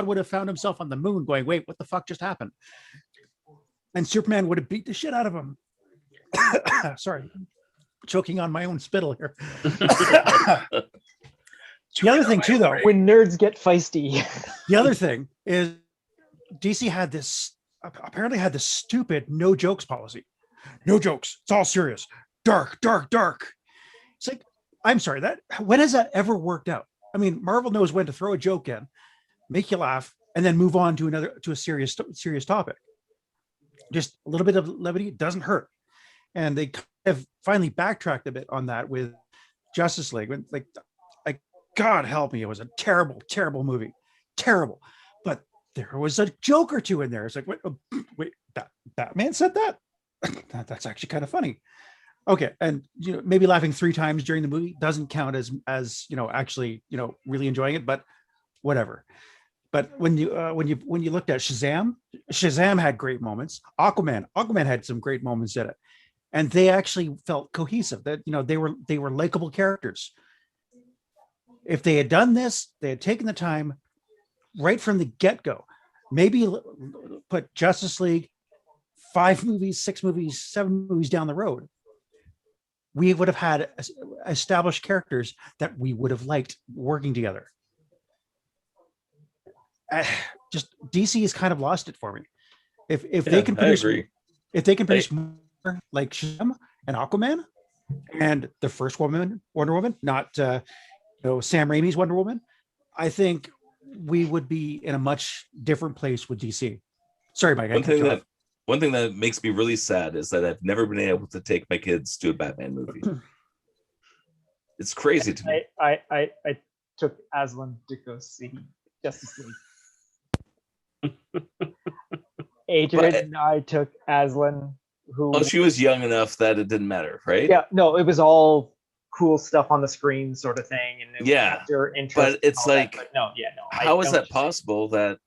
would have found himself on the moon going, wait, what the fuck just happened? And Superman would have beat the shit out of him. Sorry, choking on my own spittle here. The other thing too, though, when nerds get feisty. The other thing is DC apparently had this stupid no jokes policy. No jokes. It's all serious. Dark. It's like, I'm sorry, when has that ever worked out? I mean, Marvel knows when to throw a joke in, make you laugh, and then move on to a serious topic. Just a little bit of levity doesn't hurt. And they have finally backtracked a bit on that with Justice League. Like God help me, it was a terrible, terrible movie. Terrible. But there was a joke or two in there. It's like, wait, Batman said that? That's actually kind of funny. Okay, and maybe laughing 3 times during the movie doesn't count as actually really enjoying it, but whatever. But when you looked at Shazam had great moments. Aquaman had some great moments in it, and they actually felt cohesive. That they were likable characters. If they had done this, they had taken the time right from the get-go. Maybe put Justice League 5 movies, 6 movies, 7 movies down the road. We would have had established characters that we would have liked working together. Just DC has kind of lost it for me. If they can produce more like Shazam and Aquaman, and the first Wonder Woman, not Sam Raimi's Wonder Woman, I think we would be in a much different place with DC. Sorry, Mike. One thing that makes me really sad is that I've never been able to take my kids to a Batman movie. It's crazy to me. I took Aslan to go see Justice League. Adrian and I took Aslan, who. Well, she was young enough that it didn't matter, right? Yeah, no, it was all cool stuff on the screen, sort of thing, and your interest. But it's like, that, but no. How is that possible that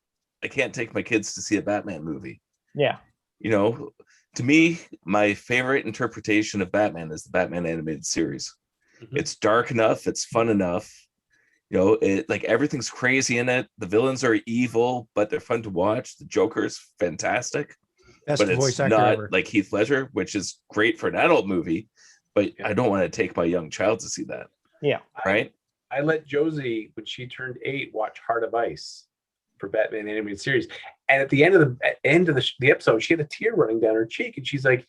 I can't take my kids to see a Batman movie? Yeah. To me, my favorite interpretation of Batman is the Batman animated series. Mm-hmm. It's dark enough, it's fun enough. It like everything's crazy in it. The villains are evil, but they're fun to watch. The Joker's fantastic. Best but voice it's actor not ever. like Heath Ledger, which is great for an adult movie, but I don't want to take my young child to see that. Yeah. Right? I let Josie, when she turned 8, watch Heart of Ice for Batman animated series. And at the end of the episode, she had a tear running down her cheek, and she's like,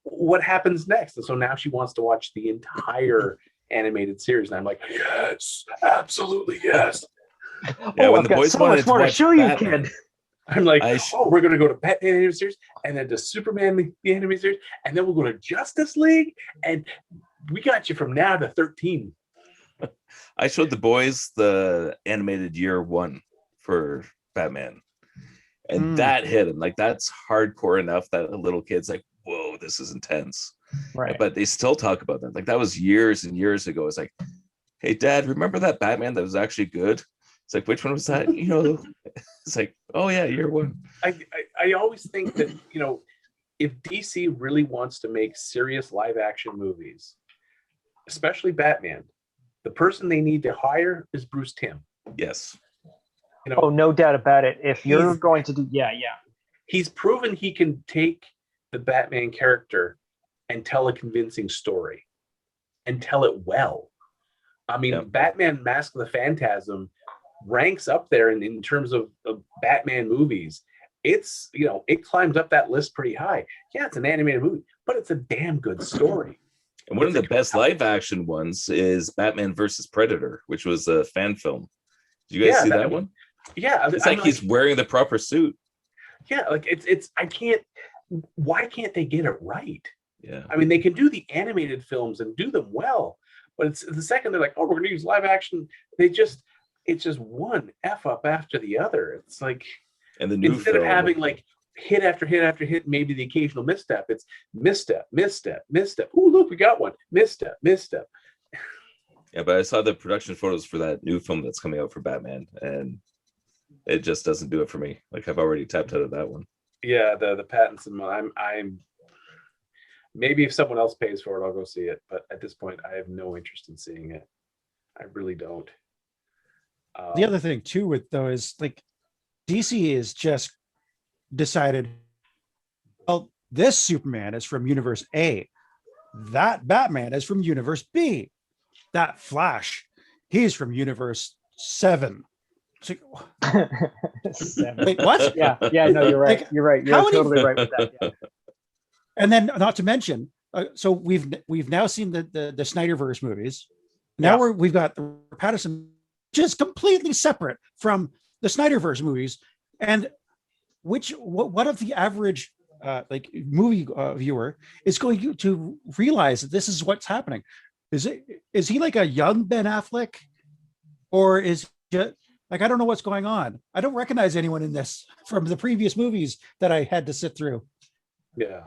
what happens next? And so now she wants to watch the entire animated series. And I'm like, yes, absolutely, yes. Yeah, when the boys so wanted much more to show you, kid. I'm like, we're going to go to Batman animated series, and then to Superman the animated series, and then we'll go to Justice League, and we got you from now to 13. I showed the boys the animated year 1 for Batman, and that hit them. Like, that's hardcore enough that a little kid's like, whoa, this is intense. Right. But they still talk about that. Like, that was years and years ago. It's like, hey, Dad, remember that Batman that was actually good? It's like, which one was that? It's like, oh yeah, year 1. I always think that, if DC really wants to make serious live action movies, especially Batman, the person they need to hire is Bruce Timm. Yes. Oh, no doubt about it. If you're going to do, he's proven he can take the Batman character and tell a convincing story and tell it well. I mean, Batman Mask of the Phantasm ranks up there in terms of Batman movies. It's, it climbs up that list pretty high. Yeah, it's an animated movie, but it's a damn good story. And one of the best live action ones is Batman versus Predator, which was a fan film. Did you guys see that one? Yeah. It's like he's wearing the proper suit. Yeah, like why can't they get it right? Yeah. I mean, they can do the animated films and do them well, but it's the second they're like, oh, we're going to use live action, it's just one F up after the other. It's like, and the new instead of having like hit after hit after hit, maybe the occasional misstep, it's misstep. Oh, look, we got one. Misstep. Yeah, but I saw the production photos for that new film that's coming out for Batman, and it just doesn't do it for me. Like, I've already tapped out of that one. Yeah, the Pattinson one. I'm maybe if someone else pays for it, I'll go see it. But at this point, I have no interest in seeing it. I really don't. The other thing too with though is like DC is just decided, well, this Superman is from universe A, that Batman is from universe B, that Flash, he's from universe 7. Like, 7. Wait, what? Yeah, no, you're right. Like, you're right. You're totally right with that. Yeah. And then, not to mention, so we've now seen the Snyderverse movies. Now we've got Patterson, just completely separate from the Snyderverse movies. And what if the average movie viewer is going to realize that this is what's happening? Is he like a young Ben Affleck, or is just like, I don't know what's going on. I don't recognize anyone in this from the previous movies that I had to sit through. Yeah.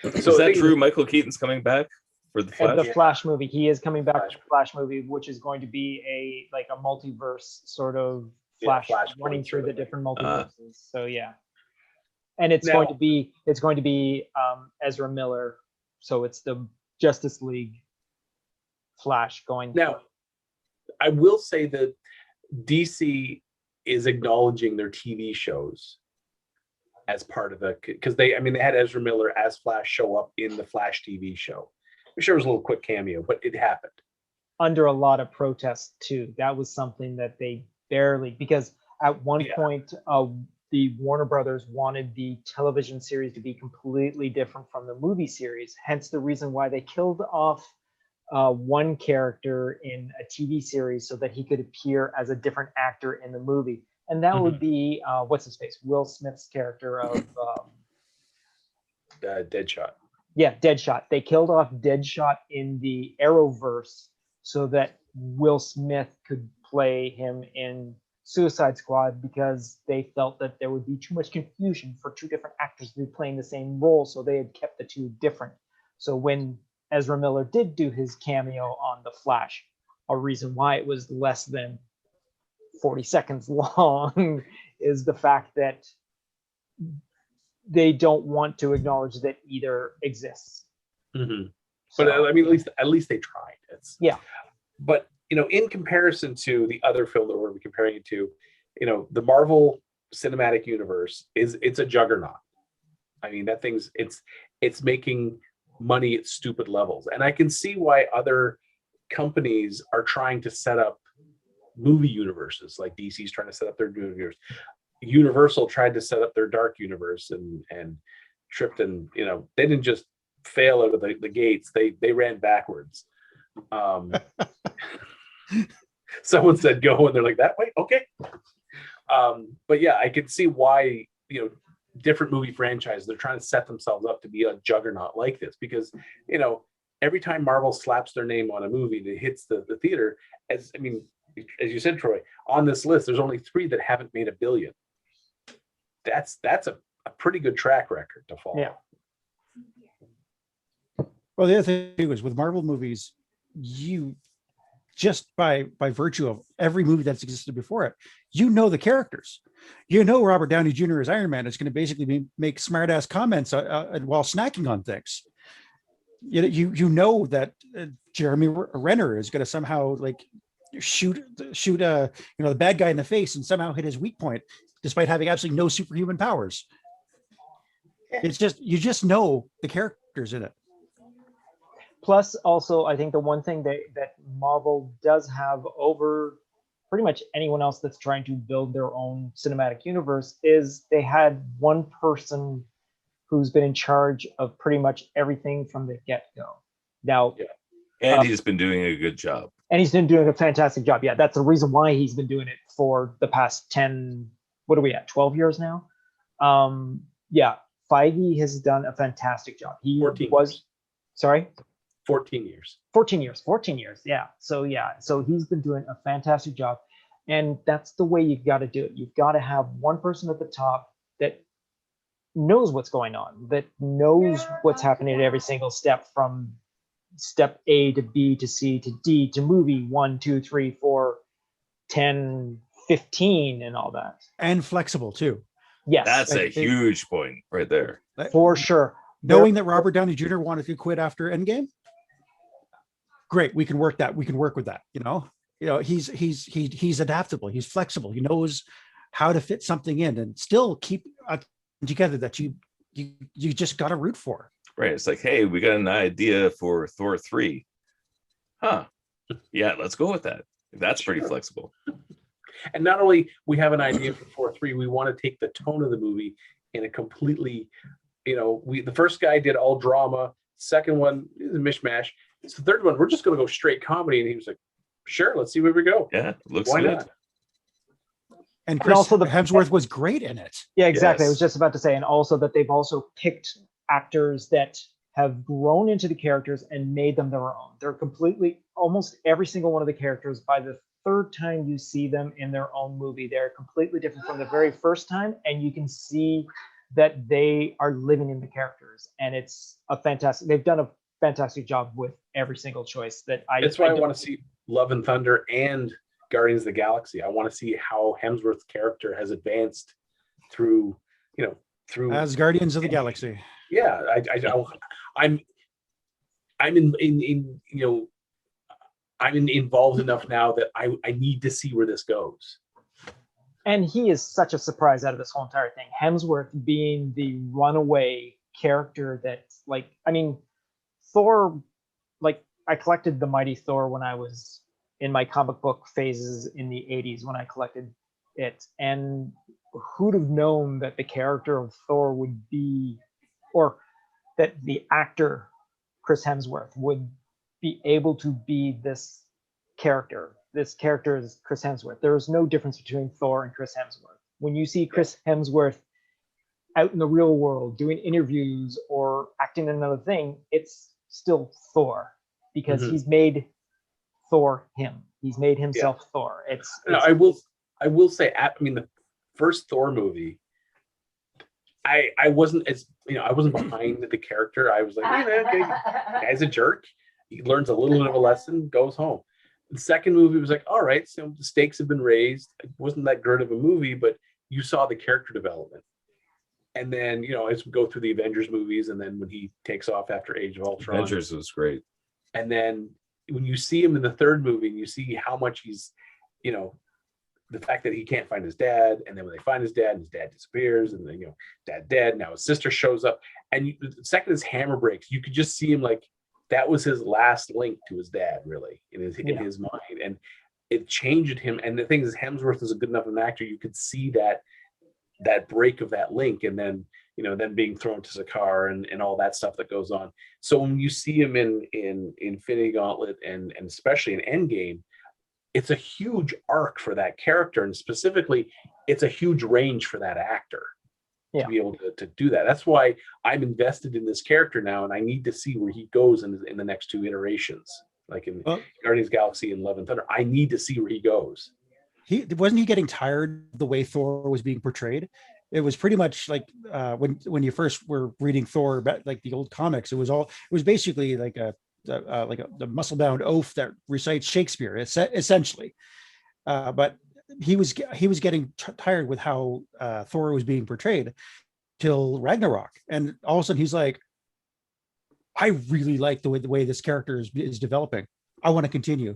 So is that true? Michael Keaton's coming back for the Flash? The Flash movie. He is coming back for the Flash movie, which is going to be a multiverse sort of Flash running through the different multiverses. So yeah. And it's going to be Ezra Miller. So it's the Justice League Flash going. Now, I will say that DC is acknowledging their TV shows as part of because they had Ezra Miller as Flash show up in the Flash TV show. I'm sure it was a little quick cameo, but it happened. Under a lot of protest too. That was something that they barely, because at one point the Warner Brothers wanted the television series to be completely different from the movie series. Hence the reason why they killed off one character in a TV series so that he could appear as a different actor in the movie. And that would be, what's his face? Will Smith's character of... Deadshot. Yeah, Deadshot. They killed off Deadshot in the Arrowverse so that Will Smith could play him in Suicide Squad because they felt that there would be too much confusion for two different actors to be playing the same role, so they had kept the two different. So when Ezra Miller did do his cameo on The Flash, a reason why it was less than 40 seconds long is the fact that they don't want to acknowledge that either exists. Mm-hmm. So, But I mean, at least they tried. Yeah. But in comparison to the other film that we're comparing it to, the Marvel Cinematic Universe it's a juggernaut. I mean, that thing's it's making money at stupid levels, and I can see why other companies are trying to set up movie universes, like DC's trying to set up their new universe. Universal tried to set up their dark universe and tripped, and they didn't just fail out of the gates, they ran backwards. Someone said go, and they're like, that way, okay. But yeah, I can see why different movie franchises, they're trying to set themselves up to be a juggernaut like this, because every time Marvel slaps their name on a movie that hits the theater, as you said, Troy, on this list there's only 3 that haven't made $1 billion. That's a pretty good track record to follow. Yeah. Well, the other thing too is with Marvel movies, you just by virtue of every movie that's existed before it, the characters. Robert Downey Jr. as Iron Man is going to basically make smart ass comments while snacking on things. That Jeremy Renner is going to somehow shoot the bad guy in the face and somehow hit his weak point, despite having absolutely no superhuman powers. It's just you know the characters in it. Plus, also, I think the one thing that Marvel does have over pretty much anyone else that's trying to build their own cinematic universe is they had one person who's been in charge of pretty much everything from the get-go. Now, and he's been doing a good job. And he's been doing a fantastic job. Yeah, that's the reason why he's been doing it for the past 10, what are we at, 12 years now? Yeah, Feige has done a fantastic job. He 14 was, years. Sorry? 14 years. 14 years, yeah. So he's been doing a fantastic job. And that's the way you've got to do it. You've got to have one person at the top that knows what's going on, that knows what's happening at every single step, from step A to B to C to D to movie 1, 2, 3, 4, 10, 15 and all that. And flexible too. Yes. That's a huge point right there. For sure. Knowing that Robert Downey Jr. wanted to quit after Endgame, great. We can work that. We can work with that. He's adaptable. He's flexible. He knows how to fit something in and still keep together that you just got to root for. Right. It's like, hey, we got an idea for Thor 3. Huh. Yeah, let's go with that. That's pretty flexible. And not only we have an idea for Thor 3, we want to take the tone of the movie in a completely, the first guy did all drama. Second one is a mishmash. It's the third one, we're just going to go straight comedy. And he was like, sure, let's see where we go. Yeah, looks Why good. not? And Chris also Hemsworth was great in it. Yeah, exactly. Yes. I was just about to say, and also that they've also picked actors that have grown into the characters and made them their own. They're completely, almost every single one of the characters, by the third time you see them in their own movie, they're completely different from the very first time, and you can see that they are living in the characters, and it's they've done a fantastic job with every single choice that That's why I want to see Love and Thunder and Guardians of the Galaxy. I want to see how Hemsworth's character has advanced through As Guardians of the Galaxy. Yeah, I'm involved enough now that I need to see where this goes. And he is such a surprise out of this whole entire thing. Hemsworth being the runaway character that, Thor, I collected the Mighty Thor when I was in my comic book phases in the 80s when I collected it. And who'd have known that the character of Thor would be, or that the actor Chris Hemsworth would be able to be this character. This character is Chris Hemsworth. There is no difference between Thor and Chris Hemsworth. When you see Chris Hemsworth out in the real world doing interviews or acting in another thing, it's still Thor, because he's made Thor him. He's made himself Thor. No, I will say, I mean, the first Thor movie, I wasn't as, I wasn't behind the character. I was like, yeah, okay, guy's a jerk. He learns a little bit of a lesson, goes home. The second movie was like, all right, so the stakes have been raised. It wasn't that good of a movie, but you saw the character development. And then, as we go through the Avengers movies, and then when he takes off after Age of Ultron. Avengers was great. And then when you see him in the third movie, and you see how much he's, the fact that he can't find his dad, and then when they find his dad disappears, and then, dad dead, now his sister shows up. And the second his hammer breaks, you could just see him like, that was his last link to his dad, really, in his mind. And it changed him. And the thing is, Hemsworth is a good enough an actor. You could see that break of that link, and then, then being thrown to Sakaar and all that stuff that goes on. So when you see him in Infinity Gauntlet and especially in Endgame, it's a huge arc for that character. And specifically, it's a huge range for that actor. To be able to do that. That's why I'm invested in this character now, and I need to see where he goes in the next two iterations, like in Guardians of the Galaxy and Love and Thunder. I need to see where he goes. Wasn't he getting tired of the way Thor was being portrayed? It was pretty much like when you first were reading Thor, like the old comics. It was basically like the muscle-bound oaf that recites Shakespeare, essentially. But he was getting tired with how Thor was being portrayed till Ragnarok, and all of a sudden he's like, I really like the way this character is developing. I want to continue.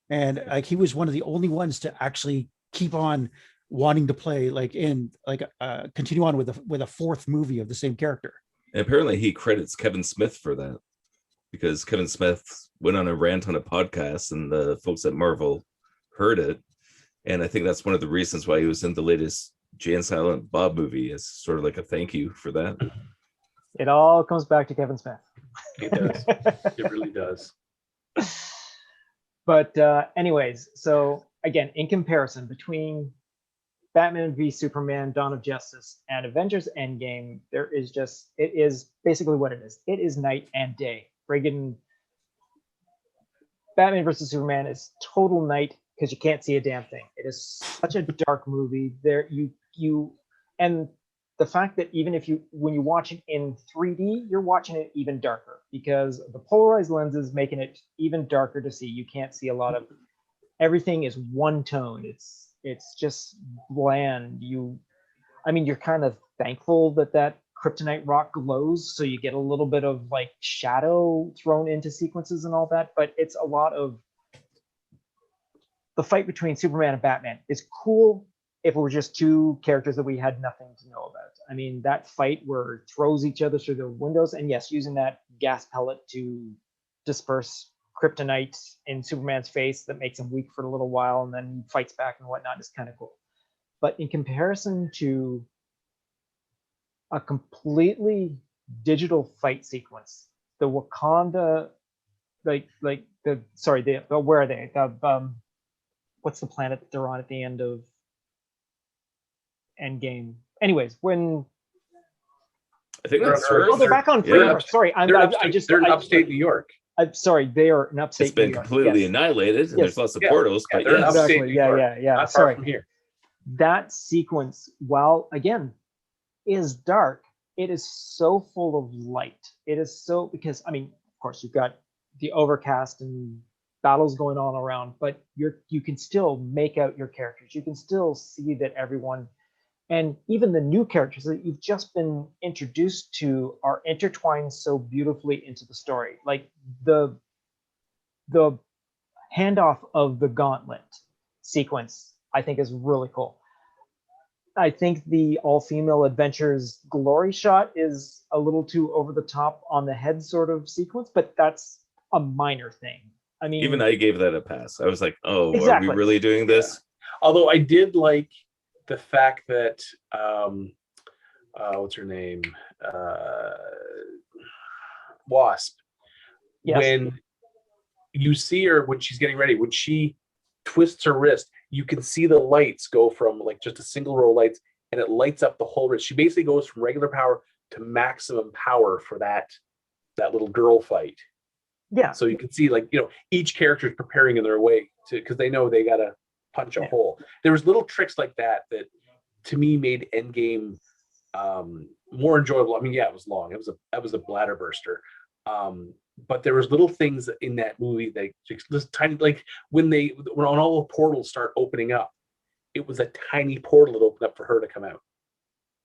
And like, he was one of the only ones to actually keep on wanting to play, continue on with a fourth movie of the same character. And apparently he credits Kevin Smith for that, because Kevin Smith went on a rant on a podcast, and the folks at Marvel heard it. And I think that's one of the reasons why he was in the latest Jay and Silent Bob movie, as sort of like a thank you for that. It all comes back to Kevin Smith. It does. It really does. But anyways, so again, in comparison between Batman v Superman, Dawn of Justice, and Avengers Endgame, it is basically what it is. It is night and day. Friggin' Batman versus Superman is total night, because you can't see a damn thing. It is such a dark movie. And the fact that even when you watch it in 3D, you're watching it even darker, because the polarized lenses making it even darker to see. You can't see a lot of, everything is one tone. It's just bland. You're kind of thankful that kryptonite rock glows, so you get a little bit of like shadow thrown into sequences and all that, but it's a lot of, the fight between Superman and Batman is cool if it were just two characters that we had nothing to know about. I mean, that fight where it throws each other through the windows, and yes, using that gas pellet to disperse kryptonite in Superman's face that makes him weak for a little while and then fights back and whatnot, is kind of cool. But in comparison to a completely digital fight sequence, the Wakanda, where are they? What's the planet that they're on at the end of Endgame? Anyways, when I think that's Earth. Oh, they're back on Freedom. Yeah. Sorry, they're in upstate New York. I'm sorry, they are in upstate. It's been New York. completely Yes. annihilated, and there's lots of Yeah. portals, Yeah, but they're in yes. upstate Exactly. New York. Yeah. Not far Sorry. from here. That sequence, while again is dark, it is so full of light. It is so, because of course you've got the overcast and battles going on around, but you can still make out your characters. You can still see that everyone, and even the new characters that you've just been introduced to, are intertwined so beautifully into the story. Like the handoff of the gauntlet sequence, I think, is really cool. I think the all-female Adventures glory shot is a little too over the top on the head sort of sequence, but that's a minor thing. I mean, Even I gave that a pass. I was like, oh, Exactly. are we really doing this? Although I did like the fact that what's her name, Wasp, Yes. when you see her when she's getting ready, when she twists her wrist, you can see the lights go from like just a single row of lights, and it lights up the whole wrist. She basically goes from regular power to maximum power for that little girl fight. Yeah. So you can see, like, each character is preparing in their way to, because they know they gotta punch a hole. There was little tricks like that to me made Endgame more enjoyable. I mean, yeah, it was long. It was a bladder burster. But there was little things in that movie that just tiny, like when all the portals start opening up, it was a tiny portal that opened up for her to come out.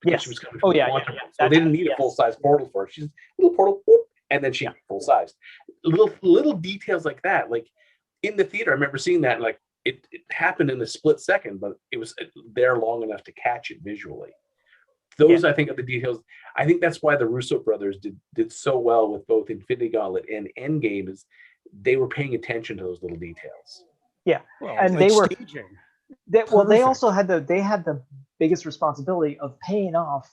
Yes. She was coming Oh from the yeah. quantum. Yeah. So they didn't need a full size portal for her. She's a little portal, whoop, and then she's full sized. Little details like that. Like in the theater, I remember seeing that, and like it happened in a split second, but it was there long enough to catch it visually. Those, I think, are the details. I think that's why the Russo brothers did so well with both Infinity Gauntlet and Endgame, is they were paying attention to those little details. Yeah, Well, and like they were. staging. They Perfect. also had the biggest responsibility of paying off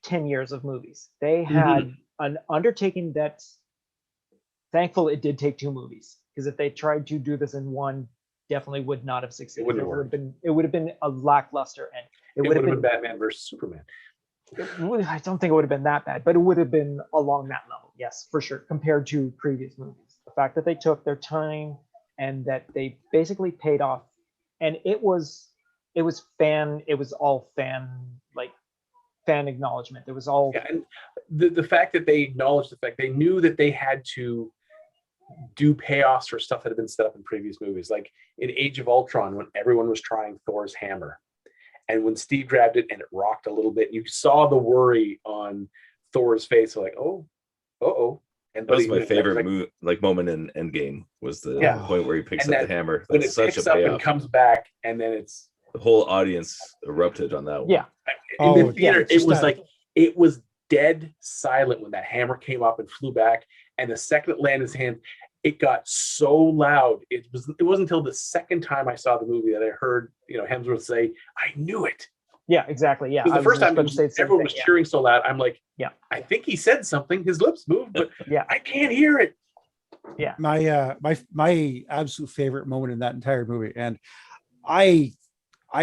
10 years of movies. They had an undertaking that, thankful it did take 2 movies, because if they tried to do this in one, definitely would not have succeeded. It would have been a lackluster, and it would have been Batman versus Superman. I don't think it would have been that bad, but it would have been along that level, yes, for sure, compared to previous movies. The fact that they took their time and that they basically paid off, and it was all fan acknowledgement. It was all and the fact that they acknowledged the fact they knew that they had to do payoffs for stuff that had been set up in previous movies, like in Age of Ultron when everyone was trying Thor's hammer. And when Steve grabbed it and it rocked a little bit, you saw the worry on Thor's face, like, uh-oh. And that was my favorite moment in Endgame, was the point where he picks up the hammer. When it picks up and comes back, and then it's the whole audience erupted on that one. Yeah. In the theater, it was dead silent when that hammer came up and flew back, and the second it landed in his hand, it got so loud. It wasn't until the second time I saw the movie that I heard Hemsworth say, "I knew it." Yeah, exactly. Yeah, the first time everyone was cheering so loud, I'm like, yeah, I think he said something. His lips moved, but yeah, I can't hear it. Yeah, my absolute favorite moment in that entire movie, and I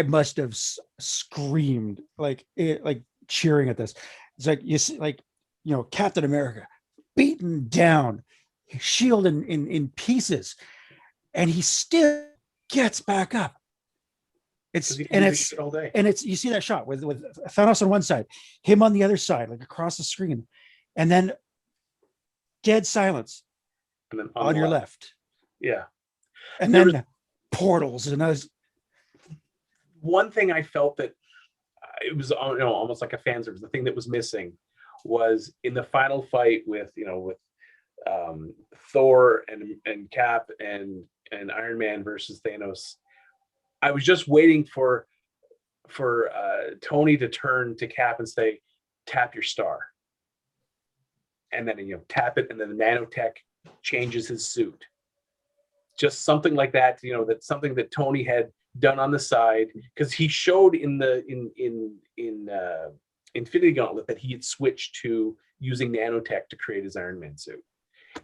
must have screamed like cheering at this. It's like you see, Captain America beaten down, shield in pieces, and he still gets back up. It's you see that shot with Thanos on one side, him on the other side, like across the screen, and then dead silence and then on your left. Yeah, and then portals, and one thing I felt that it was almost like a fan service. The thing that was missing was in the final fight with Thor and Cap and Iron Man versus Thanos. I was just waiting for Tony to turn to Cap and say, "Tap your star," and then tap it, and then the nanotech changes his suit. Just something like that, that's something that Tony had done on the side, because he showed in Infinity Gauntlet that he had switched to using nanotech to create his Iron Man suit.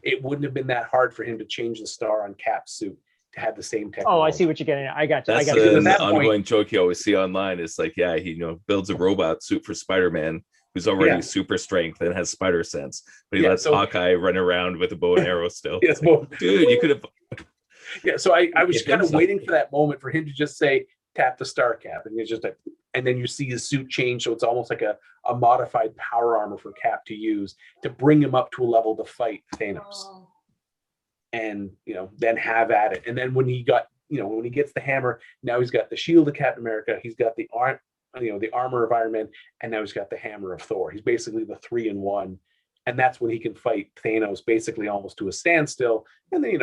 It wouldn't have been that hard for him to change the star on Cap's suit to have the same technology. Oh, I see what you're getting at. I got you. That's the ongoing joke you always see online. It's like, yeah, he builds a robot suit for Spider-Man who's already super strength and has spider sense, but he lets Hawkeye run around with a bow and arrow still. Yes, dude, you could have. Yeah, so I was kind of waiting for that moment for him to just say, "Tap the star, Cap," and and then you see his suit change, so it's almost like a modified power armor for Cap to use to bring him up to a level to fight Thanos. And then have at it. And then when he gets the hammer, now he's got the shield of Captain America, he's got the armor of Iron Man, and now he's got the hammer of Thor. He's basically the 3-in-1, and that's when he can fight Thanos basically almost to a standstill. And then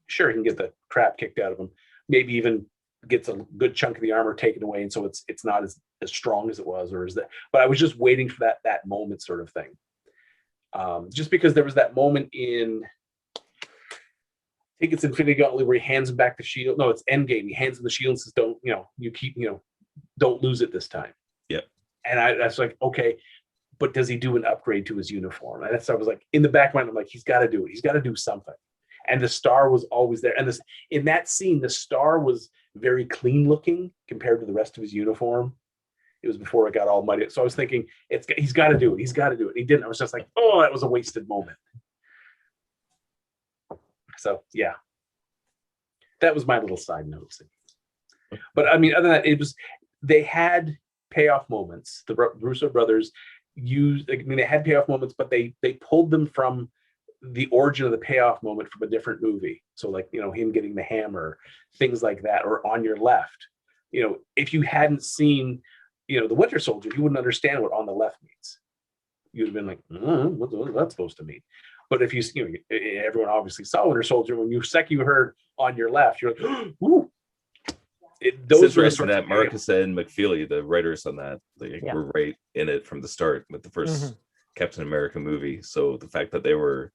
sure, he can get the crap kicked out of him, maybe even gets a good chunk of the armor taken away, and so it's not as strong as it was, or is that. But I was just waiting for that moment, sort of thing. Just because there was that moment in, I think it's Infinity Gauntlet, where he hands him back the shield. No, it's Endgame. He hands him the shield and says, "Don't, you keep, don't lose it this time. Yep. And that's like, okay, but does he do an upgrade to his uniform? And that's, I was like, in the back of my mind, I'm like, he's got to do it. He's got to do something. And the star was always there. And in that scene, the star was very clean looking compared to the rest of his uniform. It was before it got all muddy. So I was thinking, he's got to do it. He's got to do it. And he didn't. I was just like, oh, that was a wasted moment. So yeah, that was my little side note. But I mean, other than that, they had payoff moments. The Russo brothers they had payoff moments, but they pulled them from the origin of the payoff moment from a different movie. So like, him getting the hammer, things like that, or On Your Left. If you hadn't seen, The Winter Soldier, you wouldn't understand what On the Left means. You'd have been like, what's that supposed to mean? But if everyone obviously saw Winter Soldier, when you heard On Your Left, you're like, ooh. Those were that Marcus and McFeely, the writers on that, were right in it from the start with the first Captain America movie. So the fact that they were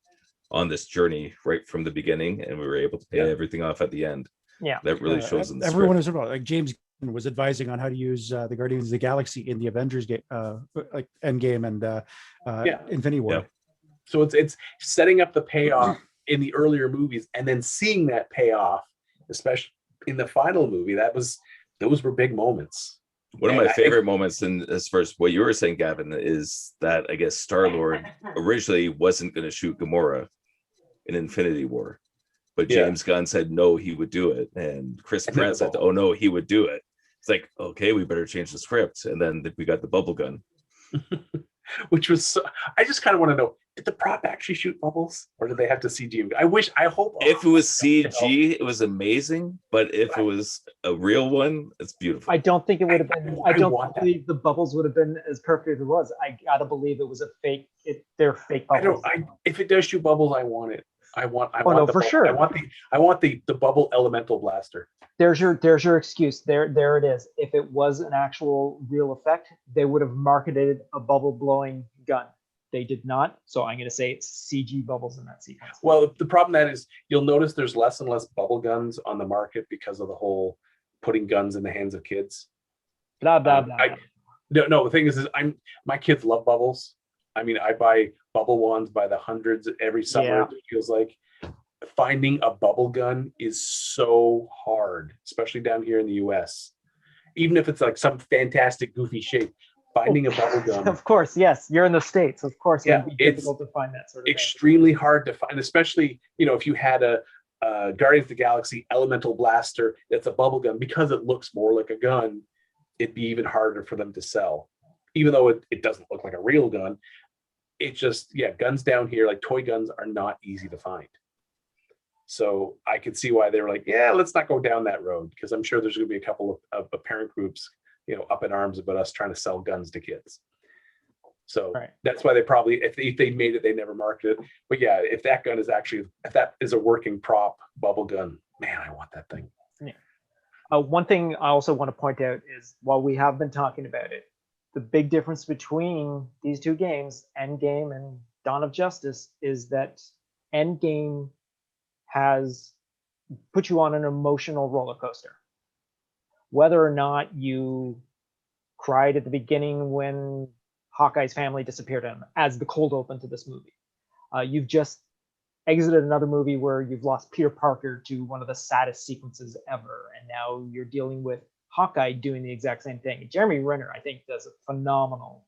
on this journey right from the beginning and we were able to pay everything off at the end, that really shows in the everyone script. is like James was advising on how to use the Guardians of the Galaxy in the Avengers game, like Endgame and Infinity War. Yeah. So it's setting up the payoff in the earlier movies and then seeing that payoff, especially in the final movie. Those were big moments. One of my favorite moments, in as far as what you were saying, Gavin, is that I guess Star-Lord originally wasn't going to shoot Gamora in Infinity War, but James Gunn said no, he would do it, and Chris Pratt said, oh no, he would do it. It's like, okay, we better change the script, and then we got the bubble gun. Which was I just kind of want to know, did the prop actually shoot bubbles, or did they have to CG him? I hope if it was CG, it was amazing, but if it was a real one, it's beautiful. I don't think it would have been. I don't believe the bubbles would have been as perfect as it was. I gotta believe it was a fake. They're fake bubbles. If it does shoot bubbles, I want it. I want for sure. I want the bubble elemental blaster. There's your excuse. There it is. If it was an actual real effect, they would have marketed a bubble blowing gun. They did not, so I'm going to say it's CG bubbles in that sequence. Well, the problem that is, you'll notice there's less and less bubble guns on the market because of the whole putting guns in the hands of kids. Blah blah blah. No, the thing is my kids love bubbles. I mean, I buy bubble wands by the hundreds every summer. Yeah. It feels like finding a bubble gun is so hard, especially down here in the US. Even if it's like some fantastic goofy shape, finding a bubble gun. Of course, yes. You're in the States. Of course, it would be difficult to find that sort of extremely hard to find, especially, if you had a Guardians of the Galaxy elemental blaster that's a bubble gun, because it looks more like a gun, it'd be even harder for them to sell. Even though it doesn't look like a real gun, it just, guns down here, like toy guns, are not easy to find. So I could see why they were like, let's not go down that road, because I'm sure there's going to be a couple of parent groups, up in arms about us trying to sell guns to kids. So that's why they probably, if they made it, they never marketed it. But if that gun is if that is a working prop bubble gun, man, I want that thing. Yeah. One thing I also want to point out is, while we have been talking about it, the big difference between these two games, Endgame and Dawn of Justice, is that Endgame has put you on an emotional roller coaster. Whether or not you cried at the beginning when Hawkeye's family disappeared on him, as the cold open to this movie. You've just exited another movie where you've lost Peter Parker to one of the saddest sequences ever, and now you're dealing with Hawkeye doing the exact same thing. Jeremy Renner, I think, does a phenomenal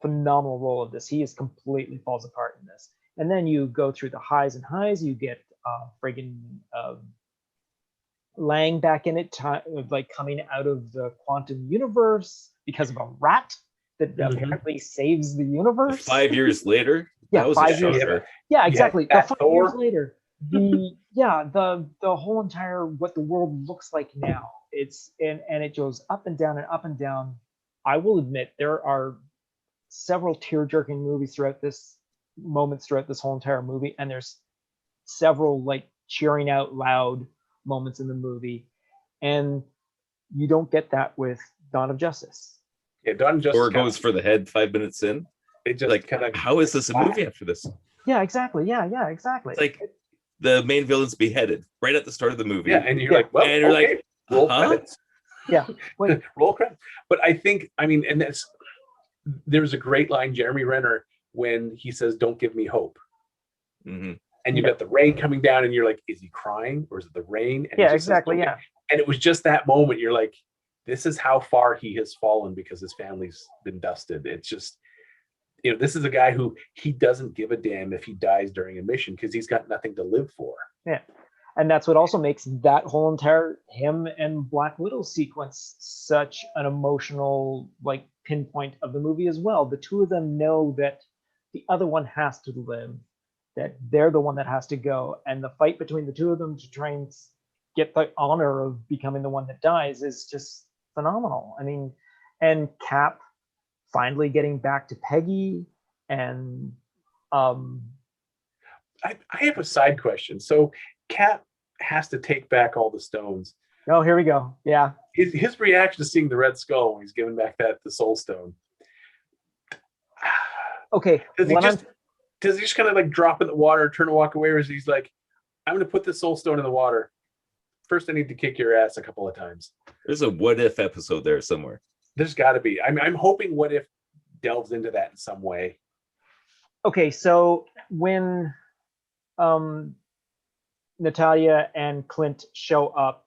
role of this. He is completely falls apart in this. And then you go through the highs and highs. You get Lang back in it, like coming out of the quantum universe because of a rat that apparently saves the universe. 5 years later. Yeah, 5 years later. Yeah, exactly. 5 years later. The whole entire what the world looks like now. It's and it goes up and down and up and down. I will admit there are several tear-jerking moments throughout this whole entire movie, and there's several like cheering out loud moments in the movie, and you don't get that with Dawn of Justice. Yeah, Dawn of Justice. Or goes for the head 5 minutes in. It just like, kind of, how is this a movie after this? Yeah, exactly. Yeah, exactly. It's like the main villain's beheaded right at the start of the movie. Yeah, and you're like, well, and you're like, roll credits. Yeah. Wait. Roll credits. But I think, I mean, and there's a great line, Jeremy Renner, when he says, "Don't give me hope." Mm-hmm. And you've got the rain coming down, and you're like, is he crying or is it the rain? And Yeah, he just says, exactly. "Don't Yeah. And it was just that moment. You're like, this is how far he has fallen because his family's been dusted. It's just, this is a guy who he doesn't give a damn if he dies during a mission because he's got nothing to live for. Yeah. And that's what also makes that whole entire him and Black Widow sequence such an emotional like pinpoint of the movie as well. The two of them know that the other one has to live, that they're the one that has to go. And the fight between the two of them to try and get the honor of becoming the one that dies is just phenomenal. I mean, and Cap finally getting back to Peggy, and I have a side question. So Cap has to take back all the stones. oh, here we go. Yeah. His reaction to seeing the Red Skull when he's giving back the Soul Stone. Okay. Does he just kind of like drop in the water, turn and walk away, or is he's like, I'm going to put the Soul Stone in the water. First, I need to kick your ass a couple of times. There's a what if episode there somewhere. There's got to be. I'm hoping what if delves into that in some way. Okay, so when Natalia and Clint show up,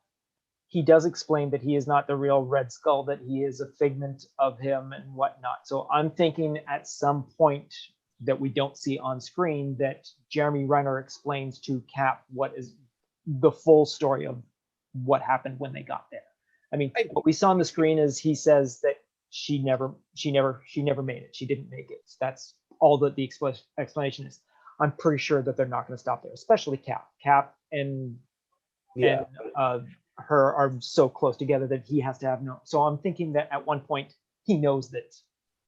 he does explain that he is not the real Red Skull, that he is a figment of him and whatnot. So I'm thinking at some point that we don't see on screen that Jeremy Renner explains to Cap what is the full story of what happened when they got there. I mean, what we saw on the screen is he says that she never made it. She didn't make it. That's all that the explanation is. I'm pretty sure that they're not going to stop there, especially Cap. Cap and her are so close together that he has to have no. So I'm thinking that at one point he knows that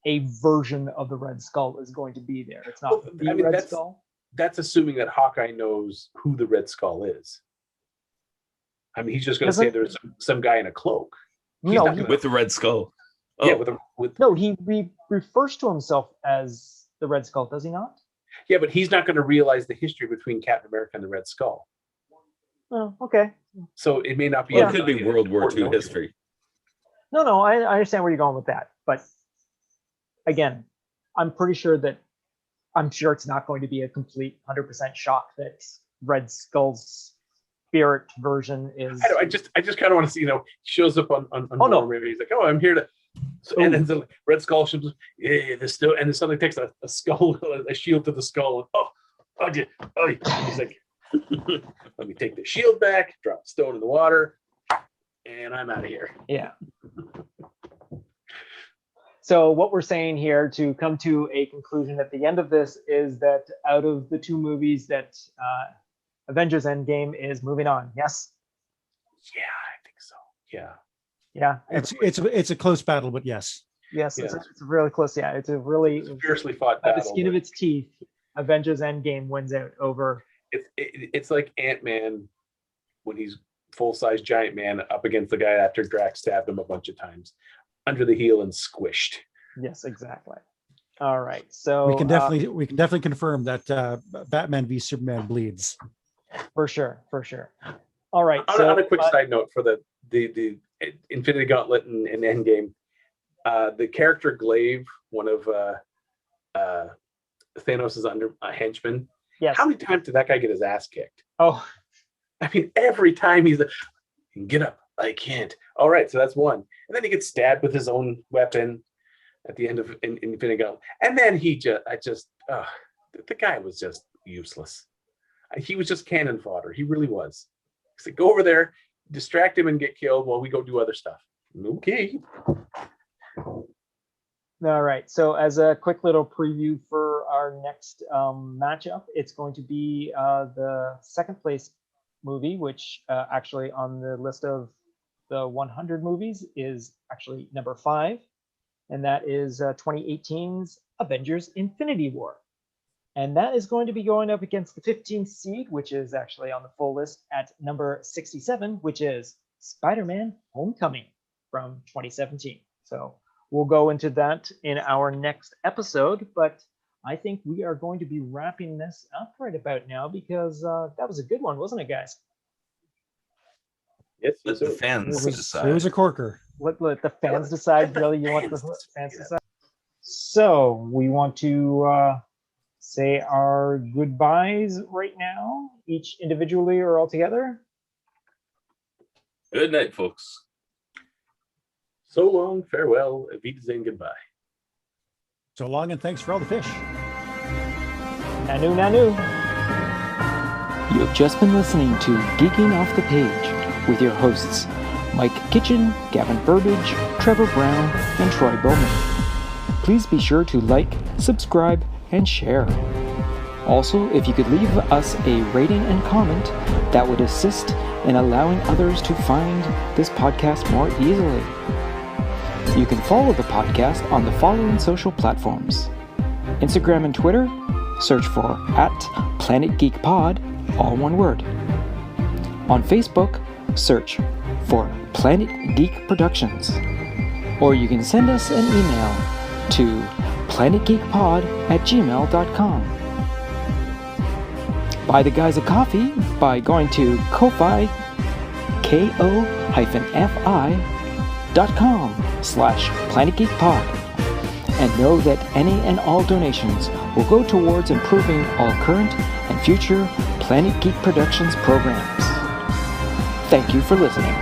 a version of the Red Skull is going to be there. It's not Red Skull. That's assuming that Hawkeye knows who the Red Skull is. I mean, he's just going to say there's some guy in a cloak. With the Red Skull. Oh. Yeah, No, he refers to himself as the Red Skull, does he not? Yeah, but he's not going to realize the history between Captain America and the Red Skull. Oh, okay. So it may not be. Well, it could be World War II history. No, I understand where you're going with that. But again, I'm sure it's not going to be a complete 100% shock that Red Skull's spirit version is. I just kind of want to see, shows up on movie. He's like, oh, I'm here to. So, and then the Red Skull shows up, and then suddenly takes a skull, a shield to the skull. And, he's like, let me take the shield back, drop the stone in the water, and I'm out of here. Yeah. So what we're saying here to come to a conclusion at the end of this is that out of the two movies that Avengers Endgame is moving on. Yes? Yeah, I think so. Yeah. Yeah. It's a close battle, but yes. Yes, yeah. It's really close. Yeah, it's a fiercely fought battle. By the skin of its teeth, Avengers Endgame wins out over. It's like Ant-Man when he's full-size giant man up against the guy after Drax stabbed him a bunch of times under the heel and squished. Yes, exactly. All right, so we can definitely confirm that Batman v Superman bleeds. For sure. All right. On a quick side note for the Infinity Gauntlet and Endgame, the character Glaive, one of Thanos' henchmen. Yes. How many times did that guy get his ass kicked? Oh, I mean, every time he's like, get up, I can't. All right, so that's one. And then he gets stabbed with his own weapon at the end of Infinity Gauntlet. And then the guy was just useless. He was just cannon fodder. He really was. He said, go over there, distract him and get killed while we go do other stuff. Okay. All right. So as a quick little preview for our next matchup, it's going to be the second place movie, which actually on the list of the 100 movies is actually number 5. And that is 2018's Avengers Infinity War. And that is going to be going up against the 15th seed, which is actually on the full list at number 67, which is Spider-Man Homecoming from 2017. So we'll go into that in our next episode, but I think we are going to be wrapping this up right about now because that was a good one, wasn't it, guys? Yes, Let the fans It decide. was a corker. Let the fans decide. Really, you want the fans to decide? So we want to say our goodbyes right now, each individually or all together. Good night, folks. So long, farewell, Auf Wiedersehen, goodbye. So long and thanks for all the fish. Nanu, nanu. You have just been listening to Geeking Off the Page with your hosts, Mike Kitchen, Gavin Burbage, Trevor Brown, and Troy Bowman. Please be sure to like, subscribe, and share. Also, if you could leave us a rating and comment, that would assist in allowing others to find this podcast more easily. You can follow the podcast on the following social platforms: Instagram and Twitter, search for @PlanetGeekPod, all one word. On Facebook, search for Planet Geek Productions. Or you can send us an email to planetgeekpod@gmail.com. Buy the guys a coffee by going to Ko-Fi, ko-fi.com/PlanetGeekPod. And know that any and all donations will go towards improving all current and future Planet Geek Productions programs. Thank you for listening.